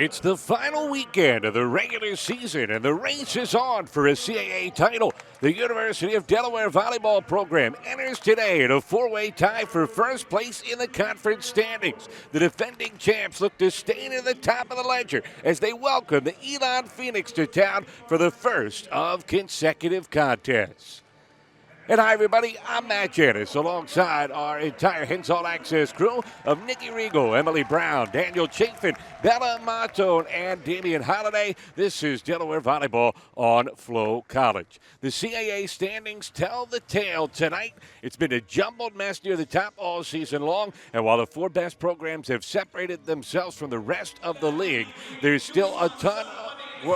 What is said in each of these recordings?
It's the final weekend of the regular season, and the race is on for a CAA title. The University of Delaware volleyball program enters today in a four-way tie for first place in the conference standings. The defending champs look to stay near the top of the ledger as they welcome the Elon Phoenix to town for the first of consecutive contests. And hi, everybody. I'm Matt Janis, alongside our entire Hens All Access crew of Nikki Regal, Emily Brown, Daniel Chafin, Bella Matone, and Damian Holiday. This is Delaware Volleyball on Flow College. The CAA standings tell the tale tonight. It's been a jumbled mess near the top all season long, and while the four best programs have separated themselves from the rest of the league, there's still a ton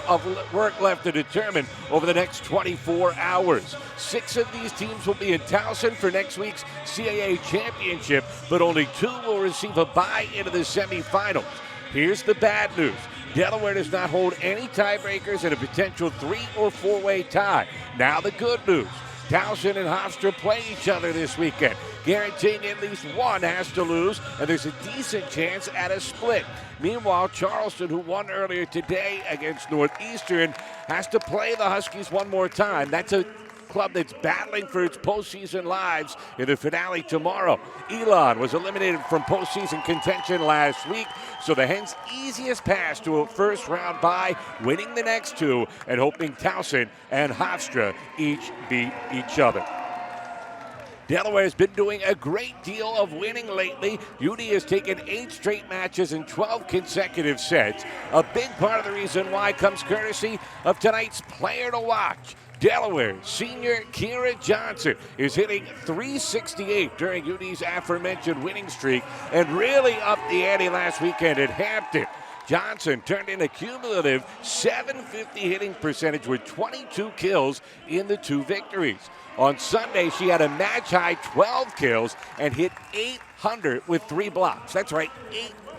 of work left to determine over the next 24 hours. 6 of these teams will be in Towson for next week's CAA championship, but only 2 will receive a bye into the semifinals. Here's the bad news. Delaware does not hold any tiebreakers in a potential 3- or 4-way tie. Now the good news. Towson and Hofstra play each other this weekend, guaranteeing at least one has to lose, and there's a decent chance at a split. Meanwhile, Charleston, who won earlier today against Northeastern, has to play the Huskies one more time. That's a club that's battling for its postseason lives in the finale tomorrow. Elon was eliminated from postseason contention last week, so the Hens' easiest pass to a first-round bye, winning the next 2 and hoping Towson and Hofstra each beat each other. Delaware has been doing a great deal of winning lately. UD has taken 8 straight matches in 12 consecutive sets. A big part of the reason why comes courtesy of tonight's player to watch. Delaware senior Kira Johnson is hitting .368 during UD's aforementioned winning streak and really upped the ante last weekend at Hampton. Johnson turned in a cumulative .750 hitting percentage with 22 kills in the 2 victories. On Sunday, she had a match-high 12 kills and hit .800 with 3 blocks. That's right,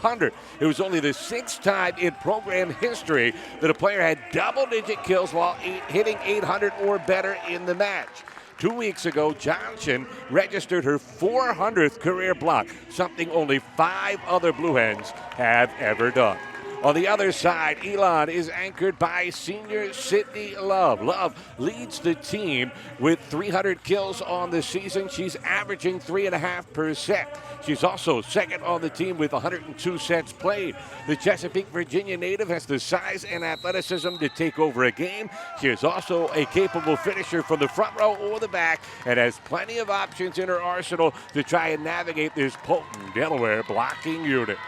.800. It was only the 6th time in program history that a player had double-digit kills while hitting .800 or better in the match. 2 weeks ago, Johnson registered her 400th career block, something only 5 other Blue Hens have ever done. On the other side, Elon is anchored by senior Sydney Love. Love leads the team with 300 kills on the season. She's averaging 3.5%. She's also second on the team with 102 sets played. The Chesapeake, Virginia native has the size and athleticism to take over a game. She is also a capable finisher from the front row or the back and has plenty of options in her arsenal to try and navigate this potent Delaware blocking unit.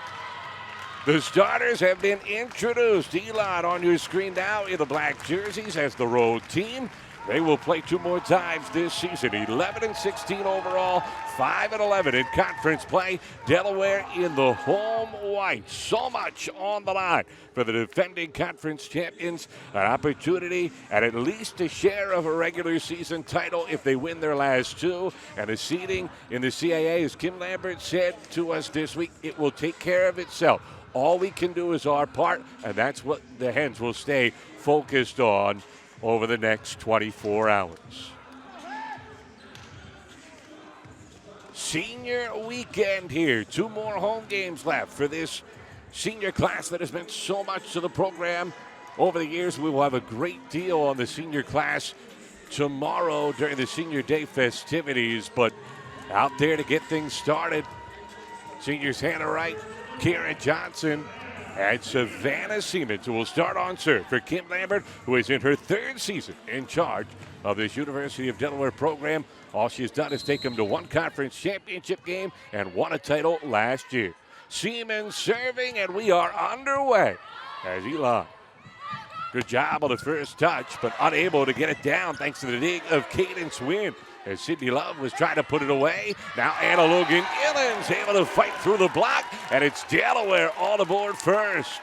The starters have been introduced. Elon on your screen now in the black jerseys as the road team. They will play 2 more times this season. 11-16 overall, 5-11 in conference play. Delaware in the home white. So much on the line for the defending conference champions. An opportunity at least a share of a regular season title if they win their last 2. And the seeding in the CAA, as Kim Lambert said to us this week, it will take care of itself. All we can do is our part, and that's what the Hens will stay focused on over the next 24 hours. Senior weekend here. 2 more home games left for this senior class that has meant so much to the program over the years. We will have a great deal on the senior class tomorrow during the Senior Day festivities, but out there to get things started, seniors Hannah Wright, Karen Johnson, and Savannah Siemens, who will start on serve for Kim Lambert, who is in her 3rd season in charge of this University of Delaware program. All she's done is take them to 1 conference championship game and won a title last year. Siemens serving, and we are underway as Elon. Good job on the first touch, but unable to get it down thanks to the dig of Cadence Wynn. As Sydney Love was trying to put it away. Now Anna Logan-Gillens able to fight through the block, and it's Delaware on the board first.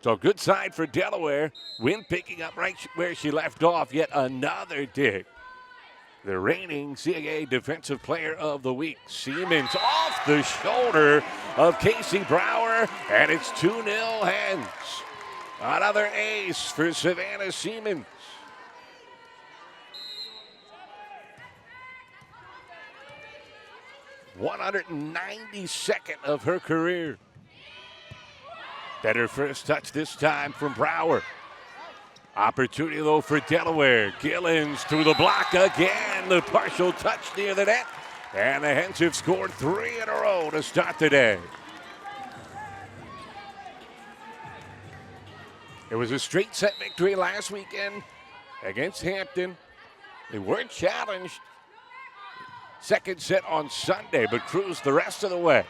So good side for Delaware. Wynn picking up right where she left off. Yet another dig. The reigning CAA Defensive Player of the Week. Siemens off the shoulder of Casey Brower, and it's 2-0 Hens. Another ace for Savannah Siemens. 192nd of her career. Better first touch this time from Brower. Opportunity, though, for Delaware. Gillens through the block again. The partial touch near the net. And the Hens have scored 3 in a row to start the day. It was a straight set victory last weekend against Hampton. They weren't challenged. Second set on Sunday, but cruised the rest of the way.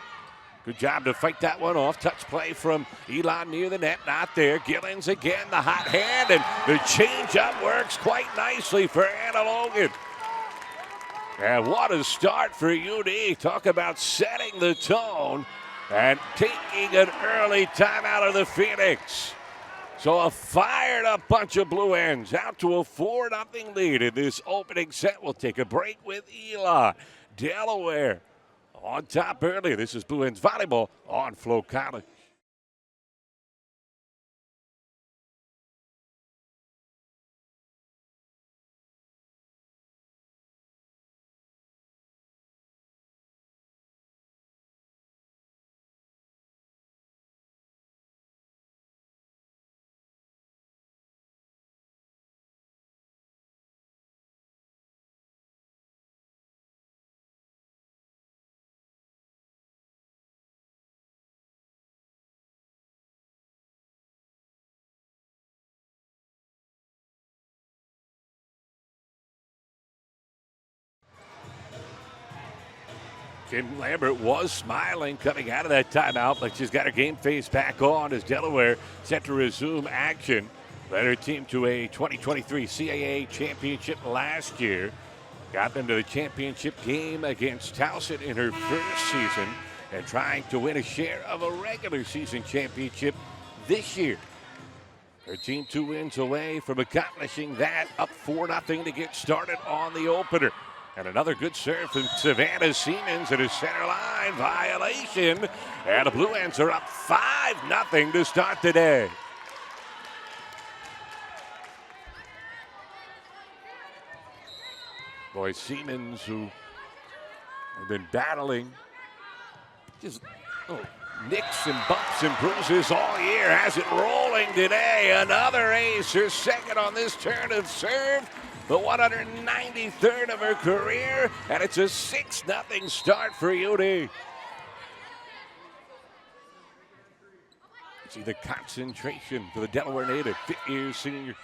Good job to fight that one off. Touch play from Elon near the net. Not there. Gillens again, the hot hand, and the changeup works quite nicely for Anna Logan. And what a start for UD. Talk about setting the tone and taking an early timeout of the Phoenix. So a fired-up bunch of Blue Hens out to a 4-0 lead in this opening set. We'll take a break with Elon. Delaware on top early. This is Blue Hens Volleyball on Flo College. Kim Lambert was smiling coming out of that timeout, but she's got her game face back on as Delaware set to resume action. Led her team to a 2023 CAA championship last year. Got them to the championship game against Towson in her first season and trying to win a share of a regular season championship this year. Her team 2 wins away from accomplishing that, up 4-0 to get started on the opener. And another good serve from Savannah Siemens at a center line violation. And the Blue Hens are up 5-0 to start the day. Boy, Siemens, who have been battling just nicks and bumps and bruises all year, has it rolling today. Another ace, her second on this turn of serve. The 193rd of her career, and it's a 6-0 start for UD. See the concentration for the Delaware native, 5th-year senior.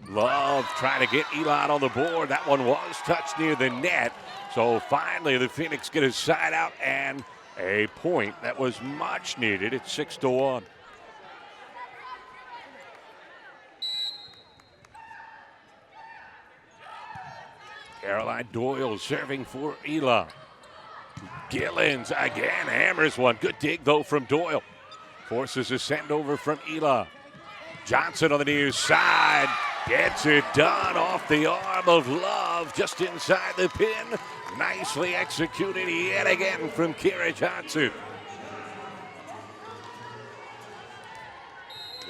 Love trying to get Elon on the board. That one was touched near the net. So finally the Phoenix get a side out and a point that was much needed. It's 6-1. Caroline Doyle serving for Elon. Gillens again hammers one. Good dig, though, from Doyle. Forces a send over from Elon. Johnson on the near side. Gets it done off the arm of Love just inside the pin. Nicely executed yet again from Kira Johnson.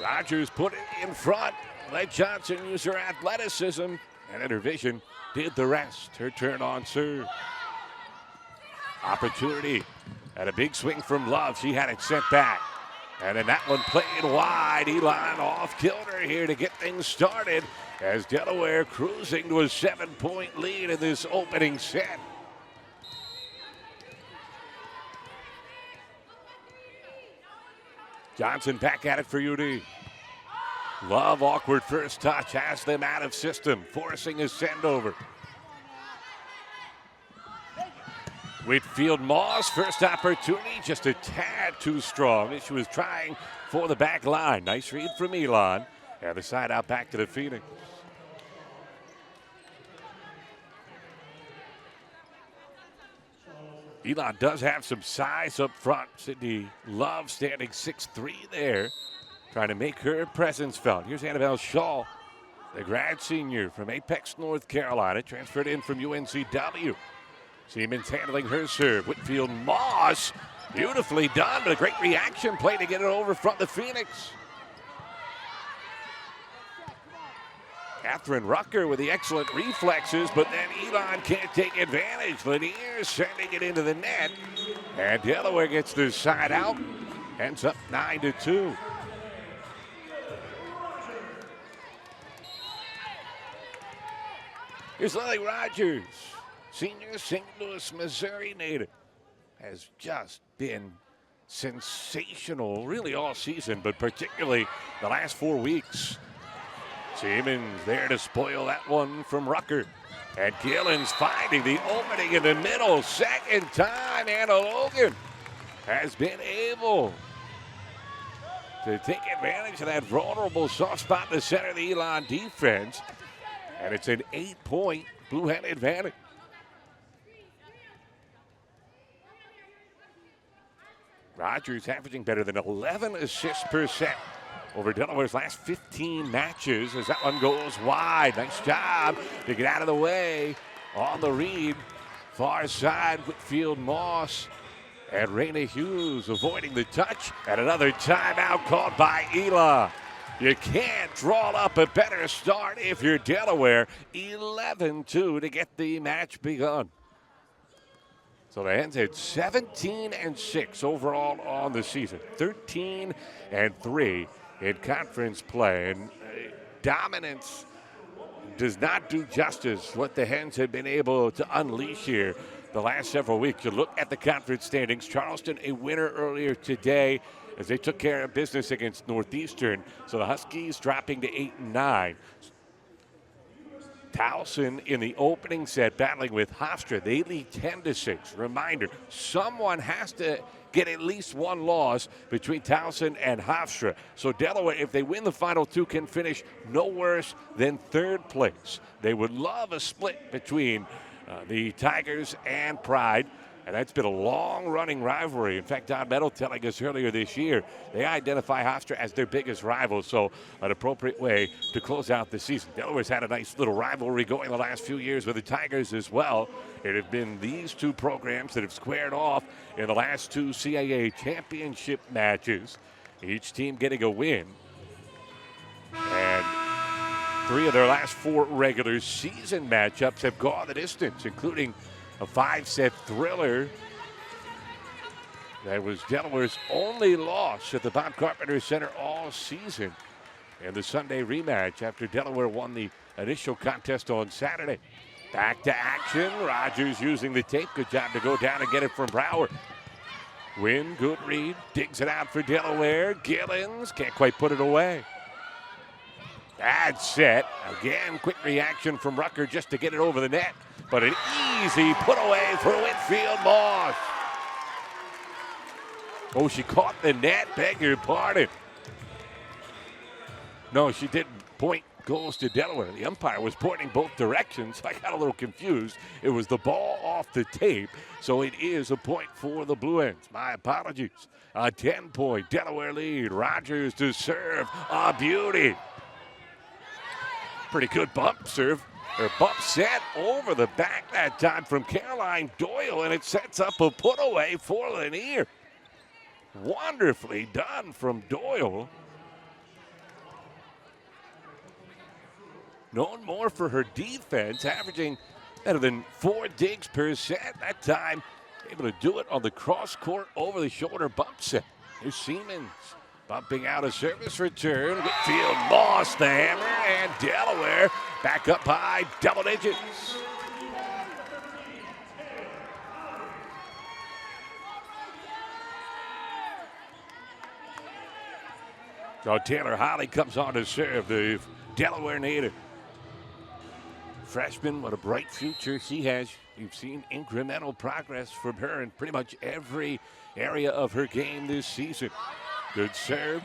Rogers put it in front. Let Johnson use her athleticism and her vision. Did the rest. Her turn on serve. Opportunity. And a big swing from Love. She had it sent back. And then that one played wide. Elon off kilter here to get things started as Delaware cruising to a 7-point lead in this opening set. Johnson back at it for UD. Love, awkward first touch, has them out of system, forcing a send over. Whitfield Moss, first opportunity, just a tad too strong. She was trying for the back line. Nice read from Elon. And the side out back to the Phoenix. Elon does have some size up front. Sydney Love standing 6'3" there, trying to make her presence felt. Here's Annabelle Shaw, the grad senior from Apex, North Carolina, transferred in from UNCW. Siemens handling her serve. Whitfield Moss, beautifully done, but a great reaction play to get it over front the Phoenix. Catherine Rucker with the excellent reflexes, but then Elon can't take advantage. Lanier sending it into the net, and Delaware gets the side out, ends up 9-2. Here's Lily Rogers, senior St. Louis, Missouri native, has just been sensational really all season, but particularly the last 4 weeks. Siemens there to spoil that one from Rucker. And Gillen's finding the opening in the middle. Second time Anna Logan has been able to take advantage of that vulnerable soft spot in the center of the Elon defense. And it's an 8-point Blue Hen advantage. Rogers averaging better than 11 assists per set over Delaware's last 15 matches as that one goes wide. Nice job to get out of the way on the read. Far side, Whitfield Moss and Raina Hughes avoiding the touch. And another timeout called by Elon. You can't draw up a better start if you're Delaware. 11-2 to get the match begun. So the Hens had 17-6 overall on the season. 13-3 in conference play. And dominance does not do justice what the Hens have been able to unleash here the last several weeks. You look at the conference standings. Charleston a winner earlier today as they took care of business against Northeastern. So the Huskies dropping to 8-9. Towson in the opening set battling with Hofstra. They lead 10-6. Reminder, someone has to get at least one loss between Towson and Hofstra. So Delaware, if they win the final two, can finish no worse than third place. They would love a split between the Tigers and Pride. And that's been a long-running rivalry. In fact, Don Meadow telling us earlier this year, they identify Hofstra as their biggest rival, so an appropriate way to close out the season. Delaware's had a nice little rivalry going the last few years with the Tigers as well. It have been these two programs that have squared off in the last two CAA championship matches, each team getting a win. And 3 of their last 4 regular season matchups have gone the distance, including a 5-set thriller that was Delaware's only loss at the Bob Carpenter Center all season. And the Sunday rematch after Delaware won the initial contest on Saturday. Back to action. Rogers using the tape. Good job to go down and get it from Brower. Wynn, good read. Digs it out for Delaware. Gillens can't quite put it away. Bad set. Again, quick reaction from Rucker just to get it over the net. But an easy put away for Whitfield Moss. Oh, she caught the net. Beg your pardon. No, she didn't. Point goes to Delaware. The umpire was pointing both directions. I got a little confused. It was the ball off the tape, so it is a point for the Blue Hens. My apologies. A 10-point Delaware lead. Rogers to serve. A beauty. Pretty good bump serve. Her bump set over the back that time from Caroline Doyle, and it sets up a put away for Lanier. Wonderfully done from Doyle. Known more for her defense, averaging better than 4 digs per set. That time, able to do it on the cross-court over-the-shoulder bump set. Here's Siemens bumping out a service return. Whitfield Moss the hammer, and Delaware back up by double digits. So Taylor Holly comes on to serve, the Delaware native. Freshman, what a bright future she has. You've seen incremental progress from her in pretty much every area of her game this season. Good serve.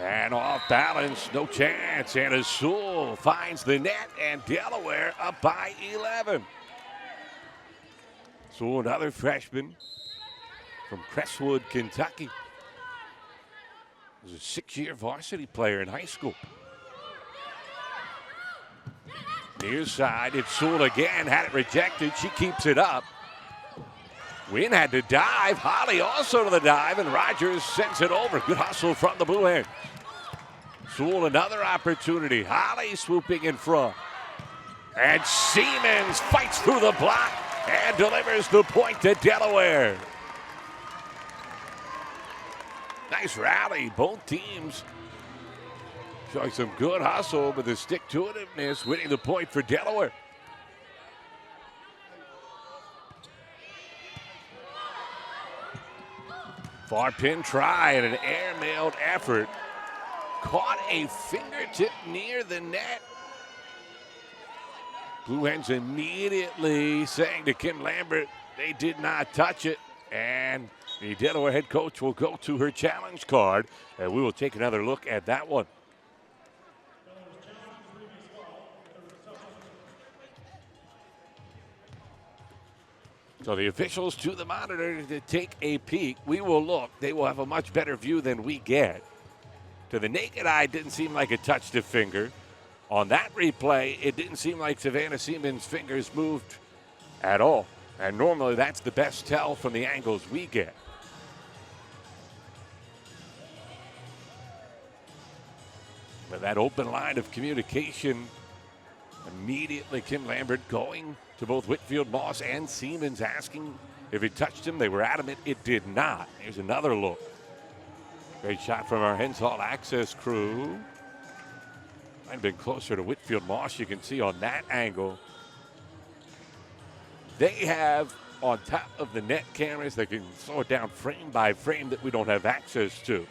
And off balance, no chance. And Azul finds the net, and Delaware up by 11. So another freshman from Crestwood, Kentucky. Was a 6-year varsity player in high school. Near side, it's Sewell again, had it rejected. She keeps it up. Wynn had to dive. Holly also to the dive, and Rogers sends it over. Good hustle from the Blue Hens. Sewell, another opportunity. Holly swooping in front. And Siemens fights through the block and delivers the point to Delaware. Nice rally. Both teams showing some good hustle, but the stick-to-itiveness winning the point for Delaware. Far pin try and an air-mailed effort. Caught a fingertip near the net. Blue Hens immediately saying to Kim Lambert they did not touch it. And the Delaware head coach will go to her challenge card, and we will take another look at that one. So the officials to the monitor to take a peek. We will look. They will have a much better view than we get. To the naked eye, it didn't seem like it touched a finger. On that replay, it didn't seem like Savannah Siemens' fingers moved at all. And normally that's the best tell from the angles we get. But that open line of communication, immediately Kim Lambert going to both Whitfield Moss and Siemens asking if it touched him. They were adamant it did not. Here's another look. Great shot from our Hens Hall access crew. Might have been closer to Whitfield Moss. You can see on that angle. They have on top of the net cameras that can slow it down frame by frame that we don't have access to.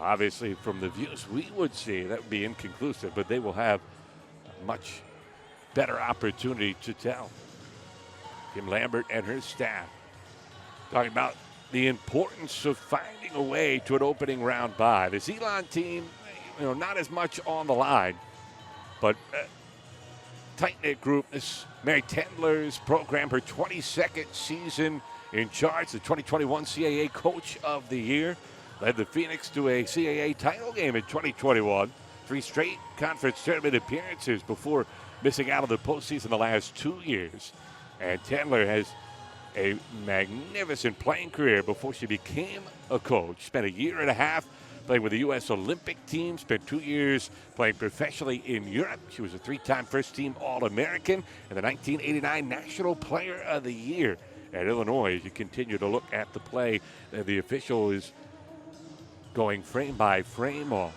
Obviously, from the views we would see, that would be inconclusive, but they will have a much better opportunity to tell. Kim Lambert and her staff talking about the importance of finding a way to an opening round bye. This Elon team, not as much on the line, but tight-knit group. This Mary Tendler's program, her 22nd season in charge, the 2021 CAA Coach of the Year. Led the Phoenix to a CAA title game in 2021. 3 straight conference tournament appearances before missing out on the postseason the last 2 years. And Tendler has a magnificent playing career before she became a coach. Spent a year and a half playing with the U.S. Olympic team. Spent 2 years playing professionally in Europe. She was a 3-time first-team All-American and the 1989 National Player of the Year at Illinois. As you continue to look at the play, the official is going frame by frame on.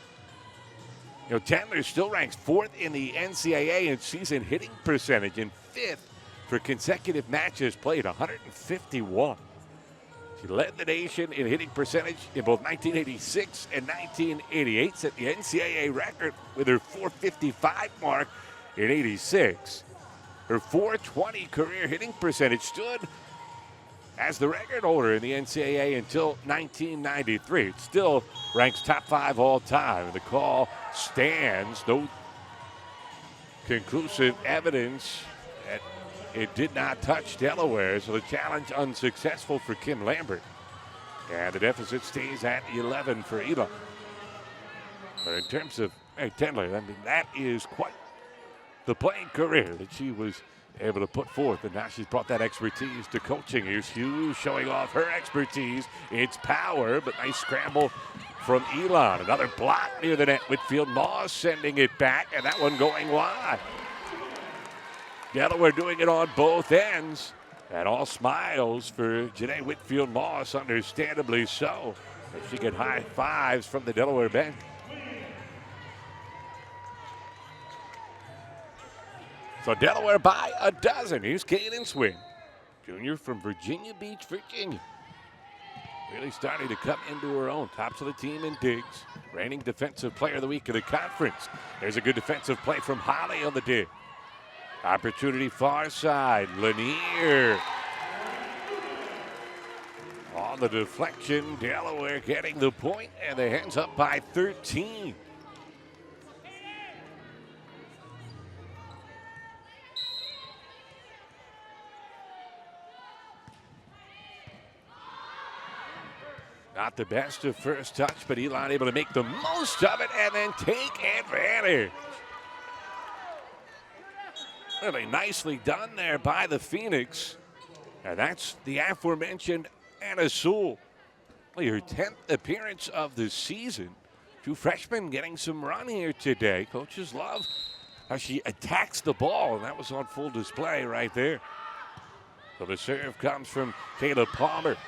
Tendler still ranks 4th in the NCAA in season hitting percentage and 5th for consecutive matches played, 151. She led the nation in hitting percentage in both 1986 and 1988, set the NCAA record with her 455 mark in 86. Her 420 career hitting percentage stood as the record holder in the NCAA until 1993. It still ranks top 5 all time. The call stands. No conclusive evidence that it did not touch Delaware, so the challenge unsuccessful for Kim Lambert. And the deficit stays at 11 for Elon. But in terms of Tendler, that is quite the playing career that she was able to put forth, and now she's brought that expertise to coaching. Here's Hughes showing off her expertise. It's power, but nice scramble from Elon. Another block near the net. Whitfield Moss sending it back, and that one going wide. Delaware doing it on both ends, and all smiles for Janae Whitfield Moss, understandably so, as she get high fives from the Delaware bench. So Delaware by a dozen. Here's Kaden Swin, junior from Virginia Beach, Virginia. Really starting to come into her own. Tops of the team in digs. Reigning defensive player of the week of the conference. There's a good defensive play from Holly on the dig. Opportunity far side. Lanier. On the deflection, Delaware getting the point, and the Hens up by 13. Not the best of first touch, but Elon able to make the most of it and then take advantage. Really nicely done there by the Phoenix. And that's the aforementioned Anna Sewell. Her 10th appearance of the season. True freshman getting some run here today. Coaches love how she attacks the ball, and that was on full display right there. So the serve comes from Caleb Palmer.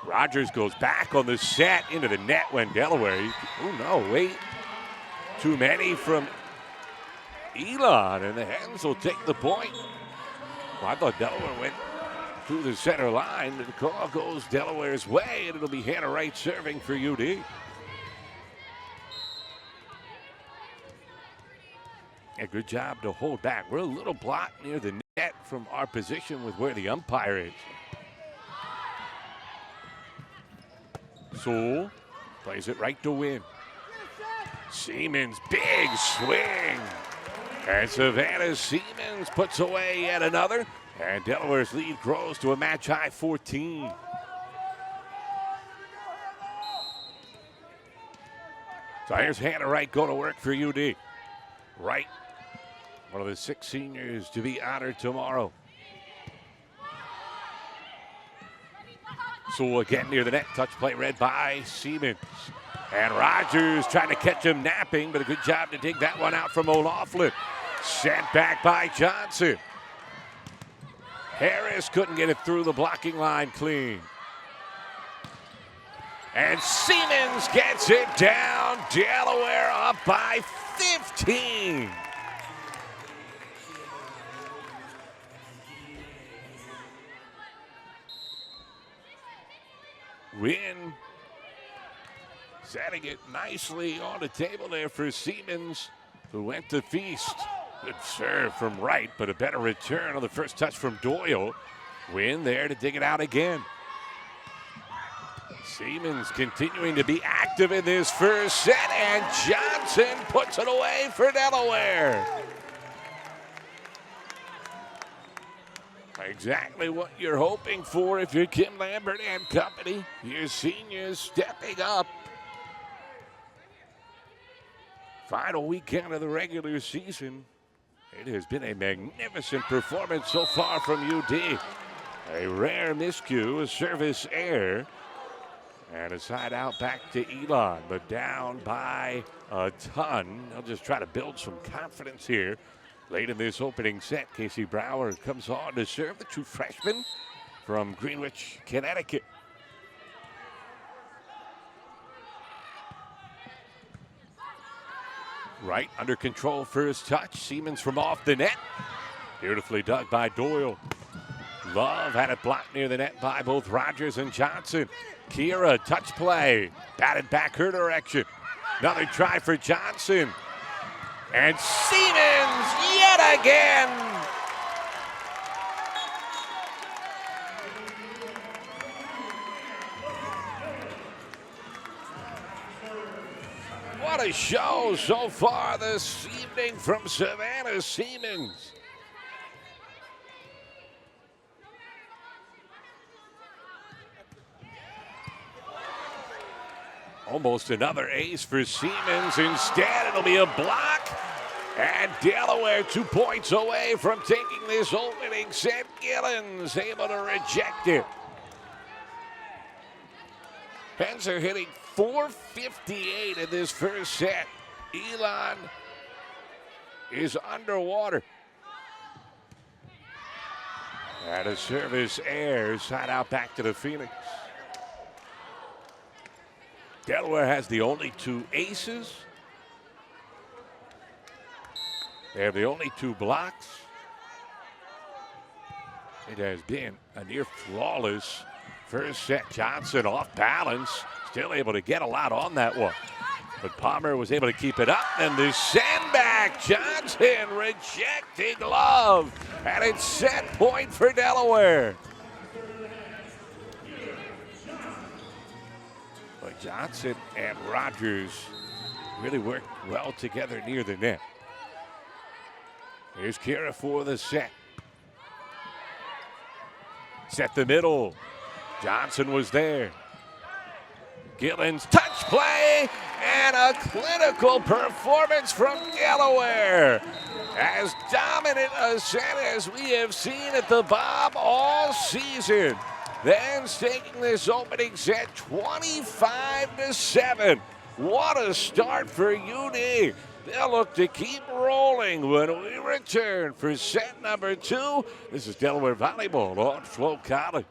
Rogers goes back on the set into the net when Delaware. Oh no, wait. Too many from Elon, and the Hens will take the point. Well, I thought Delaware went through the center line, but the call goes Delaware's way, and it'll be Hannah Wright serving for UD. A good job to hold back. We're a little blocked near the net from our position with where the umpire is. Sewell plays it right to win. Siemens, big swing. And Savannah Siemens puts away yet another. And Delaware's lead grows to a match-high 14. So here's Hannah Wright going to work for UD. Wright, one of the 6 seniors to be honored tomorrow. So again near the net, touch play read by Siemens. And Rogers trying to catch him napping, but a good job to dig that one out from O'Laughlin. Sent back by Johnson. Harris couldn't get it through the blocking line clean. And Siemens gets it down. Delaware up by 15. Win setting it nicely on the table there for Siemens, who went to feast. Good serve from Wright, but a better return on the first touch from Doyle. Win there to dig it out again. Siemens continuing to be active in this first set, and Johnson puts it away for Delaware. Exactly what you're hoping for if you're Kim Lambert and company. Your seniors stepping up. Final weekend of the regular season. It has been a magnificent performance so far from UD. A rare miscue, a service error, and a side out back to Elon, but down by a ton. They'll just try to build some confidence here. Late in this opening set, Casey Brower comes on to serve, the true freshman from Greenwich, Connecticut. Right under control first touch. Siemens from off the net. Beautifully dug by Doyle. Love had it blocked near the net by both Rogers and Johnson. Kira, touch play. Batted back her direction. Another try for Johnson. And Siemens yet again. What a show so far this evening from Savannah Siemens. Almost another ace for Siemens. Instead, it'll be a block. And Delaware 2 points away from taking this opening set. Gillens able to reject it. Hens are hitting .458 in this first set. Elon is underwater. And a service error, side out back to the Phoenix. Delaware has the only 2 aces. They have the only 2 blocks. It has been a near flawless first set. Johnson off balance, still able to get a lot on that one. But Palmer was able to keep it up, and the send back. Johnson rejecting Love, and it's set point for Delaware. But Johnson and Rogers really worked well together near the net. Here's Kira for the set. Set the middle. Johnson was there. Gillens, touch play, and a clinical performance from Delaware. As dominant a set as we have seen at the Bob all season. Then taking this opening set 25-7. What a start for UD. They'll look to keep rolling when we return for set number 2. This is Delaware Volleyball on Flo College.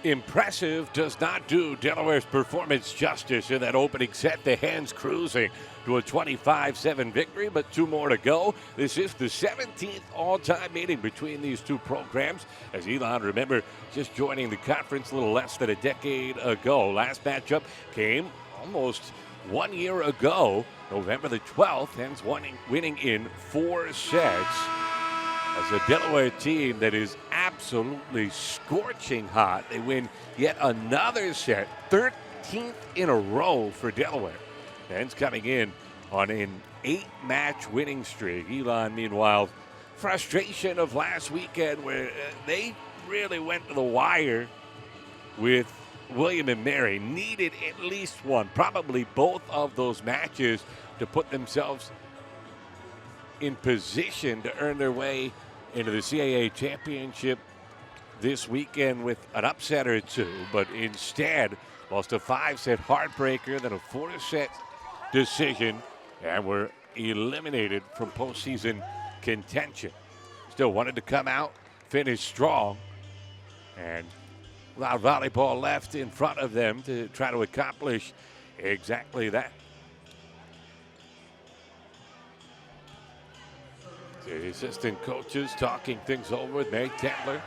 Impressive does not do Delaware's performance justice in that opening set. The Hens cruising to a 25-7 victory, but 2 more to go. This is the 17th all-time meeting between these two programs. As Elon, remember, just joining the conference a little less than a decade ago. Last matchup came almost 1 year ago, November the 12th. Hens winning in 4 sets. As a Delaware team that is absolutely scorching hot, they win yet another set, 13th in a row for Delaware. Hens coming in on an 8-match winning streak. Elon, meanwhile, frustration of last weekend where they really went to the wire with William and Mary. Needed at least one, probably both of those matches to put themselves in position to earn their way into the CAA championship this weekend with an upset or 2, but instead lost a 5-set heartbreaker, then a 4-set decision, and were eliminated from postseason contention. Still wanted to come out, finish strong, and allowed volleyball left in front of them to try to accomplish exactly that. The assistant coaches talking things over with Mary Tentler,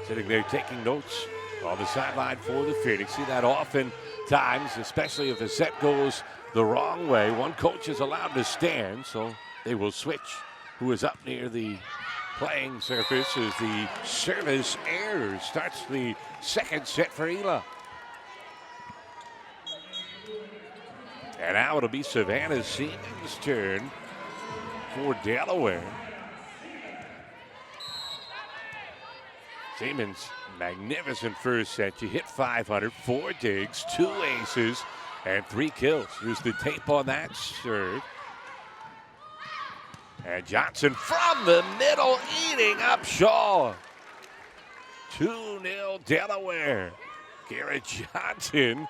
sitting there taking notes on the sideline for the Phoenix. See that often times, especially if the set goes the wrong way. One coach is allowed to stand, so they will switch. Who is up near the playing surface as the service error starts the second set for Elon. And now it'll be Savannah Siemens' turn for Delaware. Siemens, magnificent first set. She hit 500, 4 digs, 2 aces, and 3 kills. Here's the tape on that serve. And Johnson from the middle, eating up Shaw. 2-0 Delaware. Garrett Johnson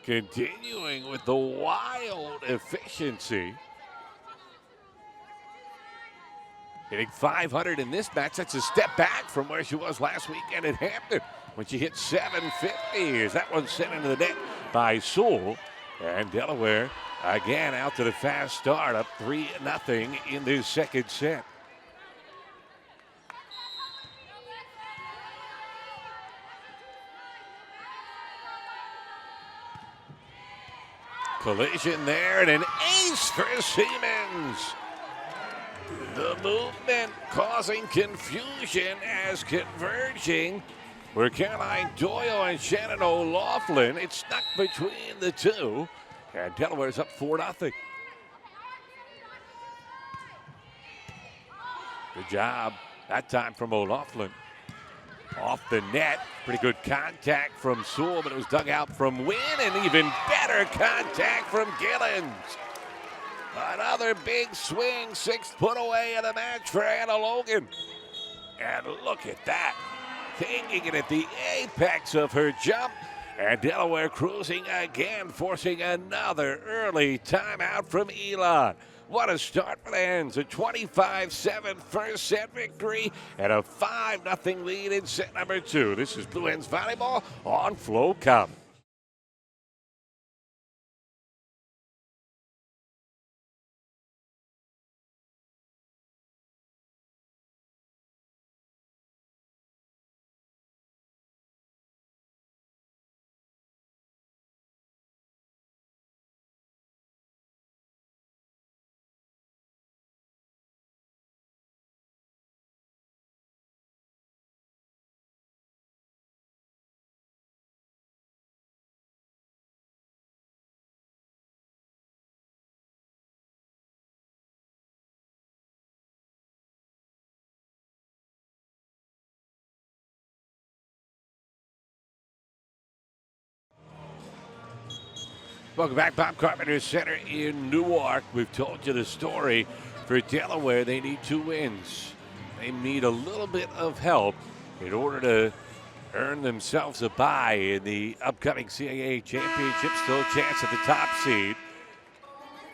continuing with the wild efficiency. Hitting .500 in this match. That's a step back from where she was last weekend at Hampton when she hit .750. As that one's sent into the net by Sewell. And Delaware again out to the fast start, up 3-0 in this second set. Collision there and an ace for Siemens. The movement causing confusion as converging were Caroline Doyle and Shannon O'Loughlin. It's stuck between the two, and Delaware's up 4-0. Good job that time from O'Loughlin. Off the net, pretty good contact from Sewell, but it was dug out from Wynn, and even better contact from Gillens. Another big swing, 6th put away in the match for Anna Logan. And look at that, taking it at the apex of her jump. And Delaware cruising again, forcing another early timeout from Elon. What a start for the Hens. A 25-7 first set victory and a 5-0 lead in set number 2. This is Blue Hens Volleyball on FloCom. Welcome back, Bob Carpenter Center in Newark. We've told you the story. For Delaware, they need 2 wins. They need a little bit of help in order to earn themselves a bye in the upcoming CAA championship. Still a chance at the top seed.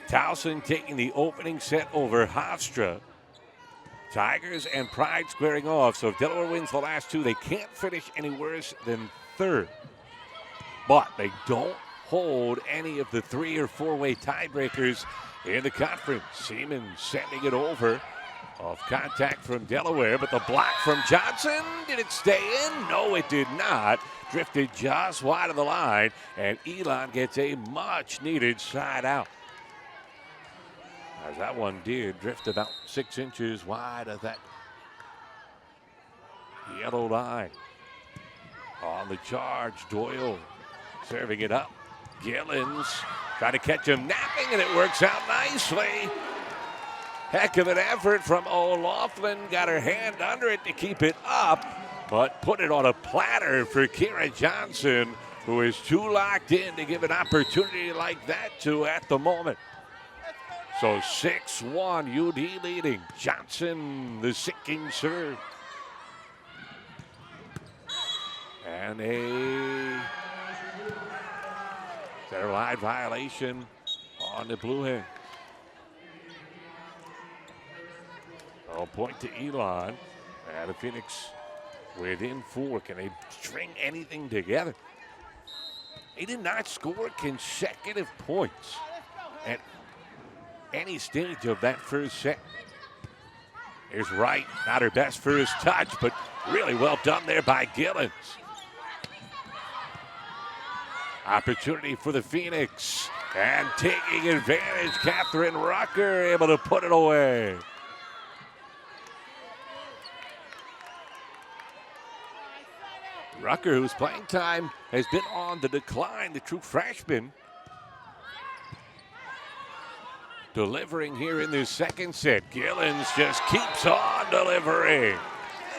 Towson taking the opening set over Hofstra. Tigers and Pride squaring off. So if Delaware wins the last 2, they can't finish any worse than 3rd. But they don't hold any of the 3 or 4-way tiebreakers in the conference. Siemens sending it over off contact from Delaware, but the block from Johnson, did it stay in? No, it did not. Drifted just wide of the line, and Elon gets a much-needed side out. As that one did drift about 6 inches wide of that yellow line. On the charge, Doyle serving it up. Gillens trying to catch him napping, and it works out nicely. Heck of an effort from O'Loughlin. Got her hand under it to keep it up, but put it on a platter for Kira Johnson, who is too locked in to give an opportunity like that to at the moment. So 6-1, UD leading. Johnson, the sinking serve. And a center line violation on the Blue Hens. I'll point to Elon. And the Phoenix within 4. Can they string anything together? They did not score consecutive points at any stage of that first set. Here's Wright, not her best first touch, but really well done there by Gillens. Opportunity for the Phoenix, and taking advantage, Catherine Rucker able to put it away. Rucker, whose playing time has been on the decline, the true freshman, delivering here in this second set. Gillens just keeps on delivering.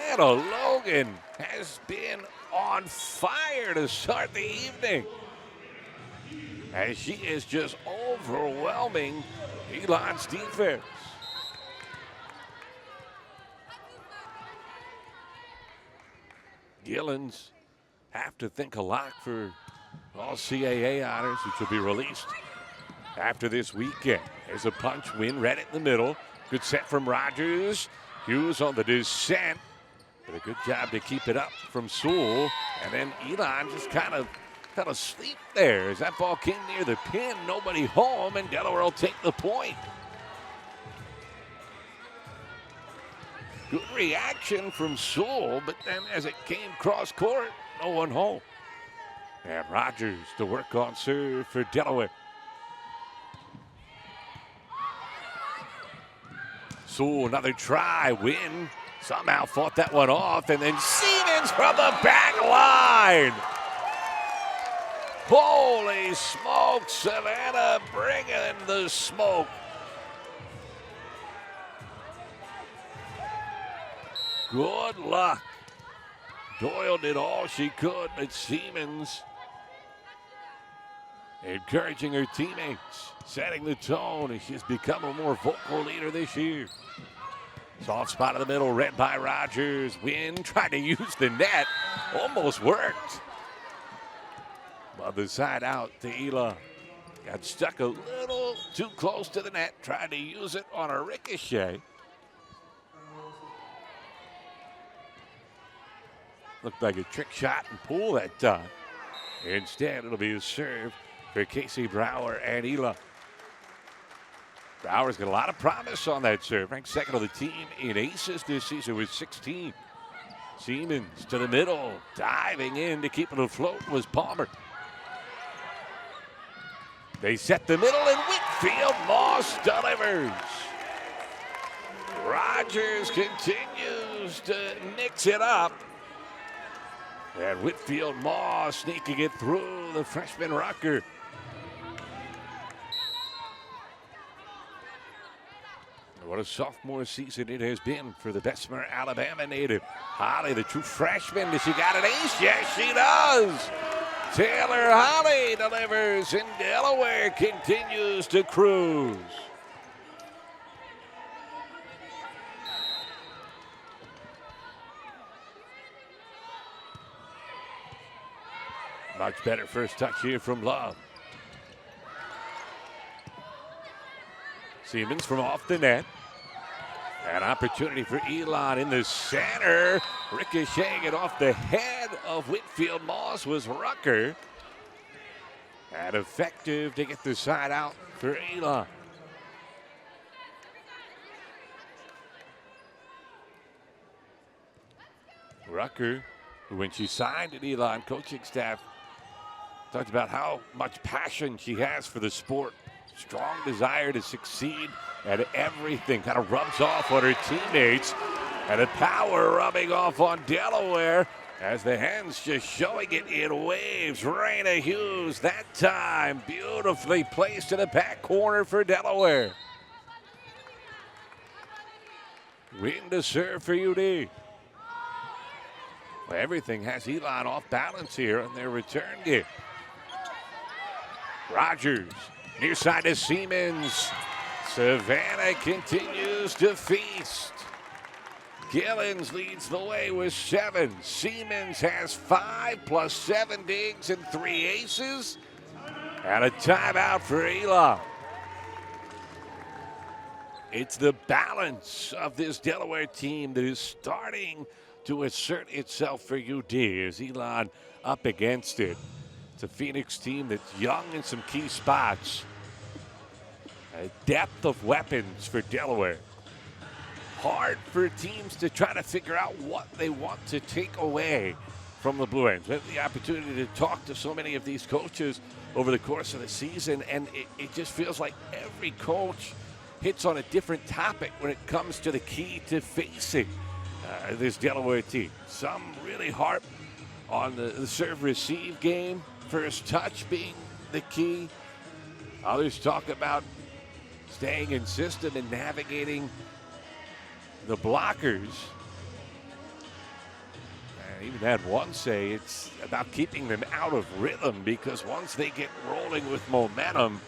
Anna Logan has been on fire to start the evening, as she is just overwhelming Elon's defense. Gillens have to think a lot for all CAA honors, which will be released after this weekend. There's a punch win right in the middle. Good set from Rogers. Hughes on the descent. Did a good job to keep it up from Sewell. And then Elon just kind of fell asleep there as that ball came near the pin. Nobody home, and Delaware will take the point. Good reaction from Sewell, but then as it came cross court, no one home. And Rogers to work on serve for Delaware. Sewell, another try, win. Somehow fought that one off, and then Siemens from the back line. Holy smoke, Savannah bringing the smoke. Good luck. Doyle did all she could, but Siemens encouraging her teammates, setting the tone, and she's become a more vocal leader this year. Soft spot in the middle, read by Rogers. Wynn tried to use the net, almost worked. Other side out to Elon. Got stuck a little too close to the net, tried to use it on a ricochet. Looked like a trick shot and pull that time. Instead, it'll be a serve for Casey Brower and Elon. Brower's got a lot of promise on that serve. Ranked second on the team in aces this season with 16. Siemens to the middle, diving in to keep it afloat was Palmer. They set the middle, and Whitfield Moss delivers. Rogers continues to mix it up. And Whitfield Moss sneaking it through the freshman Rucker. What a sophomore season it has been for the Bessemer, Alabama native. Holly, the true freshman. Does she got an ace? Yes, she does. Taylor Holly delivers, and Delaware continues to cruise. Much better first touch here from Love. Siemens from off the net. An opportunity for Elon in the center. Ricocheting it off the head of Whitfield Moss was Rucker. And effective to get the side out for Elon. Rucker, who when she signed at Elon coaching staff, talked about how much passion she has for the sport. Strong desire to succeed at everything. Kind of rubs off on her teammates. And the power rubbing off on Delaware as the Hens just showing it in waves. Raina Hughes that time beautifully placed in the back corner for Delaware. Win to serve for UD. Well, everything has Elon off balance here on their return game. Rogers, near side to Siemens. Savannah continues to feast. Gillens leads the way with 7. Siemens has 5 plus 7 digs and 3 aces. And a timeout for Elon. It's the balance of this Delaware team that is starting to assert itself for UD as Elon up against it. It's a Phoenix team that's young in some key spots. A depth of weapons for Delaware. Hard for teams to try to figure out what they want to take away from the Blue Hens. We have the opportunity to talk to so many of these coaches over the course of the season, and it just feels like every coach hits on a different topic when it comes to the key to facing this Delaware team. Some really harp on the serve-receive game, first touch being the key. Others talk about staying in system and navigating the blockers. And even had one say it's about keeping them out of rhythm, because once they get rolling with momentum,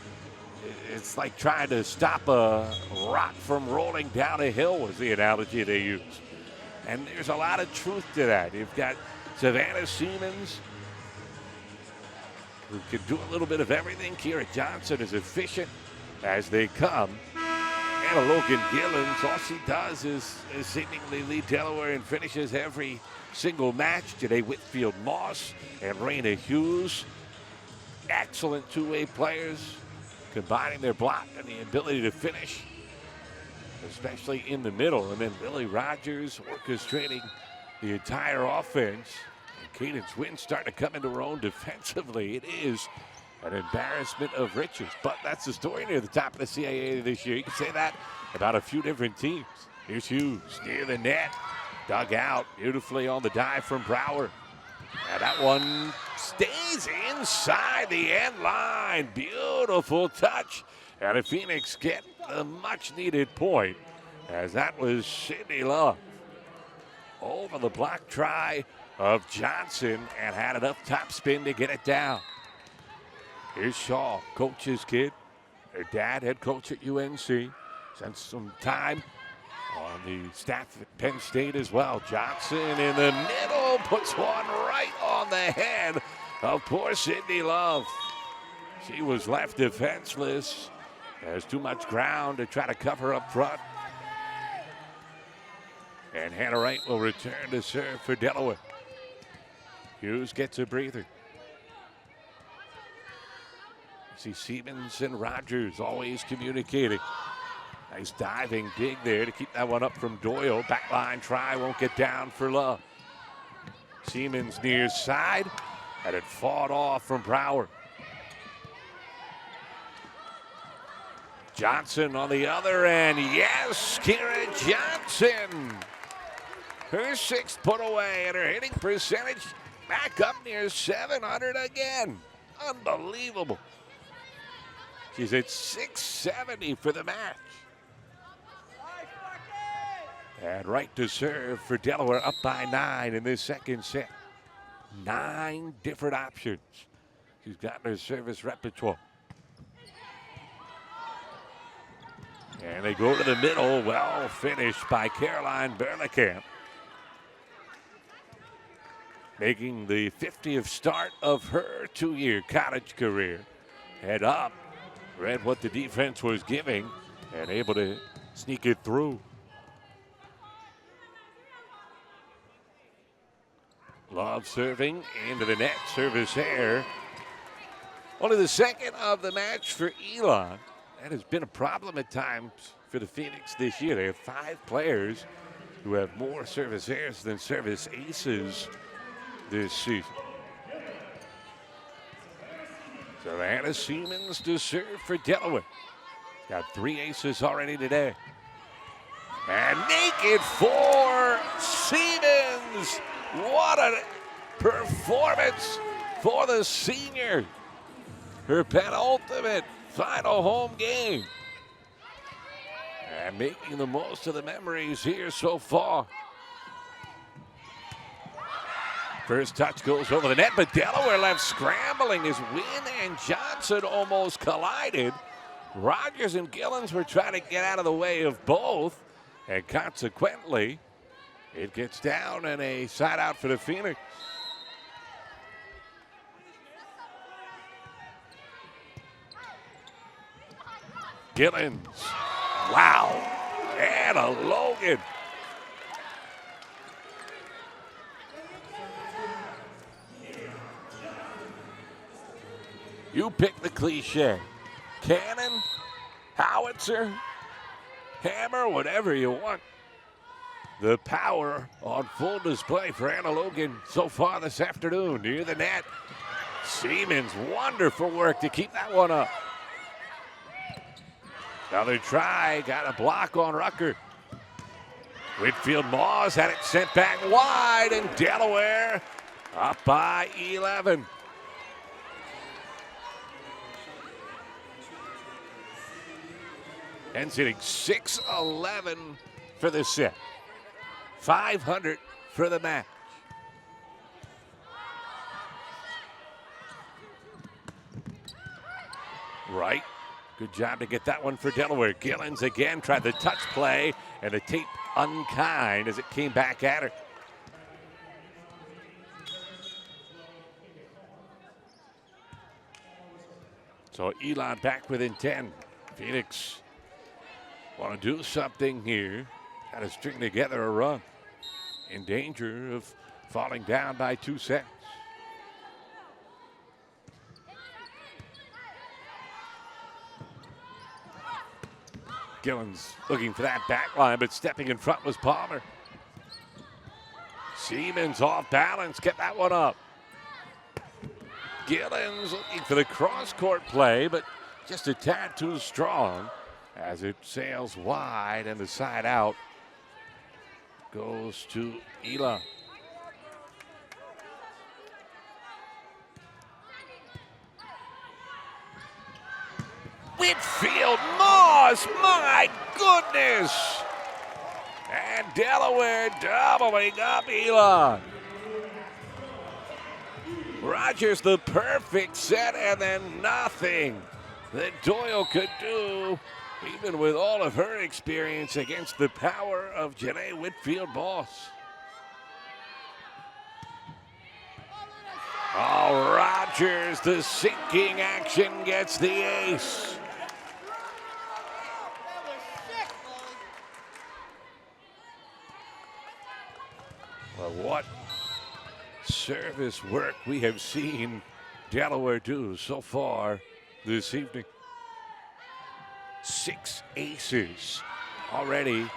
it's like trying to stop a rock from rolling down a hill was the analogy they used. And there's a lot of truth to that. You've got Savannah Siemens, who can do a little bit of everything. Kira Johnson is efficient as they come. Anna Logan Gillens, all she does is seemingly lead Delaware and finishes every single match. Today, Whitfield Moss and Raina Hughes, excellent two-way players, combining their block and the ability to finish, especially in the middle. And then Lily Rogers orchestrating the entire offense. And Cadence Wynn starting to come into her own defensively. It is an embarrassment of riches, but that's the story near the top of the CAA this year. You can say that about a few different teams. Here's Hughes near the net, dug out beautifully on the dive from Brower. And that one stays inside the end line. Beautiful touch. And the Phoenix get the much-needed point, as that was Sydney Love over the block try of Johnson and had enough top spin to get it down. Here's Shaw, coach's kid. Her dad, head coach at UNC. Spent some time on the staff at Penn State as well. Johnson in the middle puts one right on the head of poor Sydney Love. She was left defenseless. There's too much ground to try to cover up front. And Hannah Wright will return to serve for Delaware. Hughes gets a breather. See Siemens and Rogers always communicating. Nice diving dig there to keep that one up from Doyle. Backline try won't get down for Love. Siemens near side, and it fought off from Brower. Johnson on the other end. Yes, Kira Johnson. Her sixth put away, and her hitting percentage back up near 700 again. Unbelievable. She's at 670 for the match. And right to serve for Delaware, up by 9 in this second set. 9 different options she's got in her service repertoire. And they go to the middle, well finished by Caroline Berlekamp. Making the 50th start of her 2-year college career. Head up. Read what the defense was giving and able to sneak it through. Love serving into the net, service air. Only the second of the match for Elon. That has been a problem at times for the Phoenix this year. They have 5 players who have more service airs than service aces this season. So Anna Siemens to serve for Delaware. Got 3 aces already today. And naked for Siemens. What a performance for the senior. Her penultimate final home game. And making the most of the memories here so far. First touch goes over the net, but Delaware left scrambling as Wynn and Johnson almost collided. Rogers and Gillens were trying to get out of the way of both, and consequently, it gets down and a side out for the Phoenix. Gillens, wow, Anna Logan. You pick the cliche. Cannon, howitzer, hammer, whatever you want. The power on full display for Anna Logan so far this afternoon. Near the net. Siemens, wonderful work to keep that one up. Another try, got a block on Rucker. Whitfield Moss had it sent back wide, and Delaware up by 11. And sitting 6-11 for the set. 500 for the match. Right. Good job to get that one for Delaware. Gillens again tried the touch play, and the tape unkind as it came back at her. So Elon back within 10. Phoenix Want to do something here. Got to string together a run. In danger of falling down by 2 sets. Gillen's looking for that back line, but stepping in front was Palmer. Siemens off balance, get that one up. Gillen's looking for the cross-court play, but just a tad too strong as it sails wide and the side out goes to Elon. Whitfield Moss, my goodness! And Delaware doubling up Elon. Rogers the perfect set and then nothing that Doyle could do, even with all of her experience against the power of Janae Whitfield Moss. Oh, Rogers, the sinking action gets the ace. Well, what service work we have seen Delaware do so far this evening. 6 aces already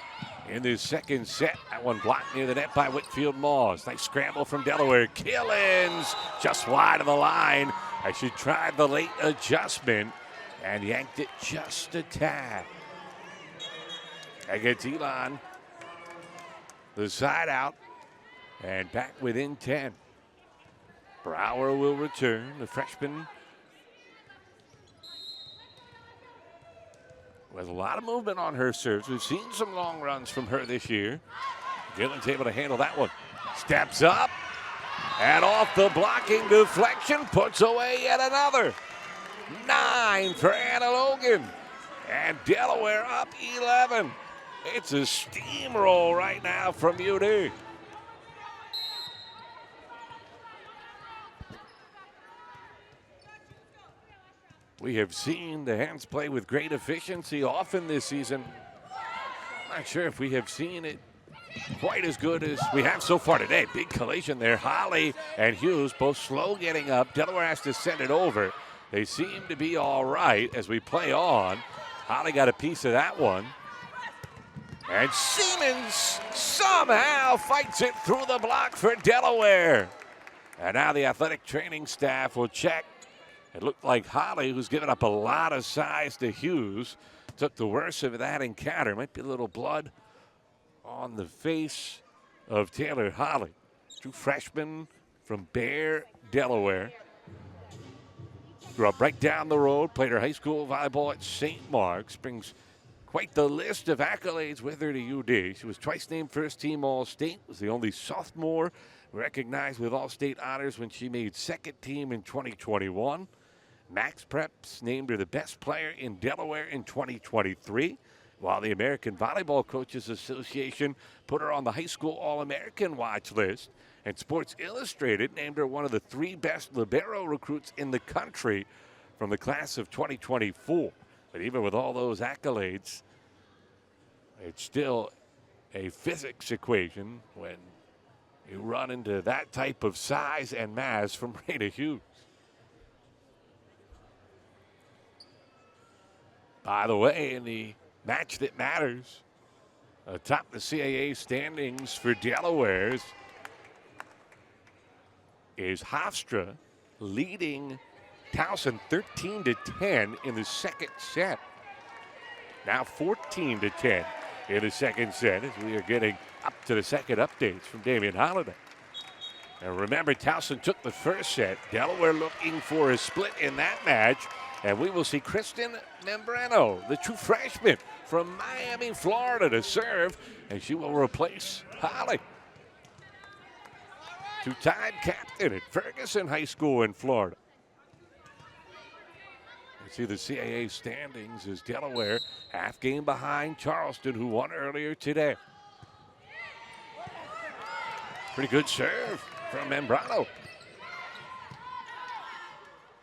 in the second set. That one blocked near the net by Whitfield Moss. Nice scramble from Delaware. Killins just wide of the line as she tried the late adjustment and yanked it just a tad. That gets Elon the side out and back within 10. Brower will return, the freshman. With a lot of movement on her serves. We've seen some long runs from her this year. Gillen's able to handle that one. Steps up, and off the blocking deflection, puts away yet another. 9 for Anna Logan. And Delaware up 11. It's a steamroll right now from UD. We have seen the hands play with great efficiency often this season. Not sure if we have seen it quite as good as we have so far today. Big collision there. Holly and Hughes both slow getting up. Delaware has to send it over. They seem to be all right as we play on. Holly got a piece of that one. And Siemens somehow fights it through the block for Delaware. And now the athletic training staff will check. It looked like Holly, who's given up a lot of size to Hughes, took the worst of that encounter. Might be a little blood on the face of Taylor Holly. True freshman from Bear, Delaware. Grew up right down the road, played her high school volleyball at St. Mark's. Brings quite the list of accolades with her to UD. She was twice named first team All-State, was the only sophomore recognized with All-State honors when she made second team in 2021. Max Preps named her the best player in Delaware in 2023, while the American Volleyball Coaches Association put her on the high school All-American watch list, and Sports Illustrated named her one of the 3 best libero recruits in the country from the class of 2024. But even with all those accolades, it's still a physics equation when you run into that type of size and mass from Rita Hughes. By the way, in the match that matters, atop the CAA standings for Delaware's is Hofstra leading Towson 13-10 in the second set. Now 14-10 in the second set as we are getting up to the second updates from Damian Holiday. And remember, Towson took the first set. Delaware looking for a split in that match. And we will see Kristen Membrano, the true freshman from Miami, Florida, to serve. And she will replace Holly. 2-time captain at Ferguson High School in Florida. You see the CAA standings as Delaware half game behind Charleston, who won earlier today. Pretty good serve from Membrano.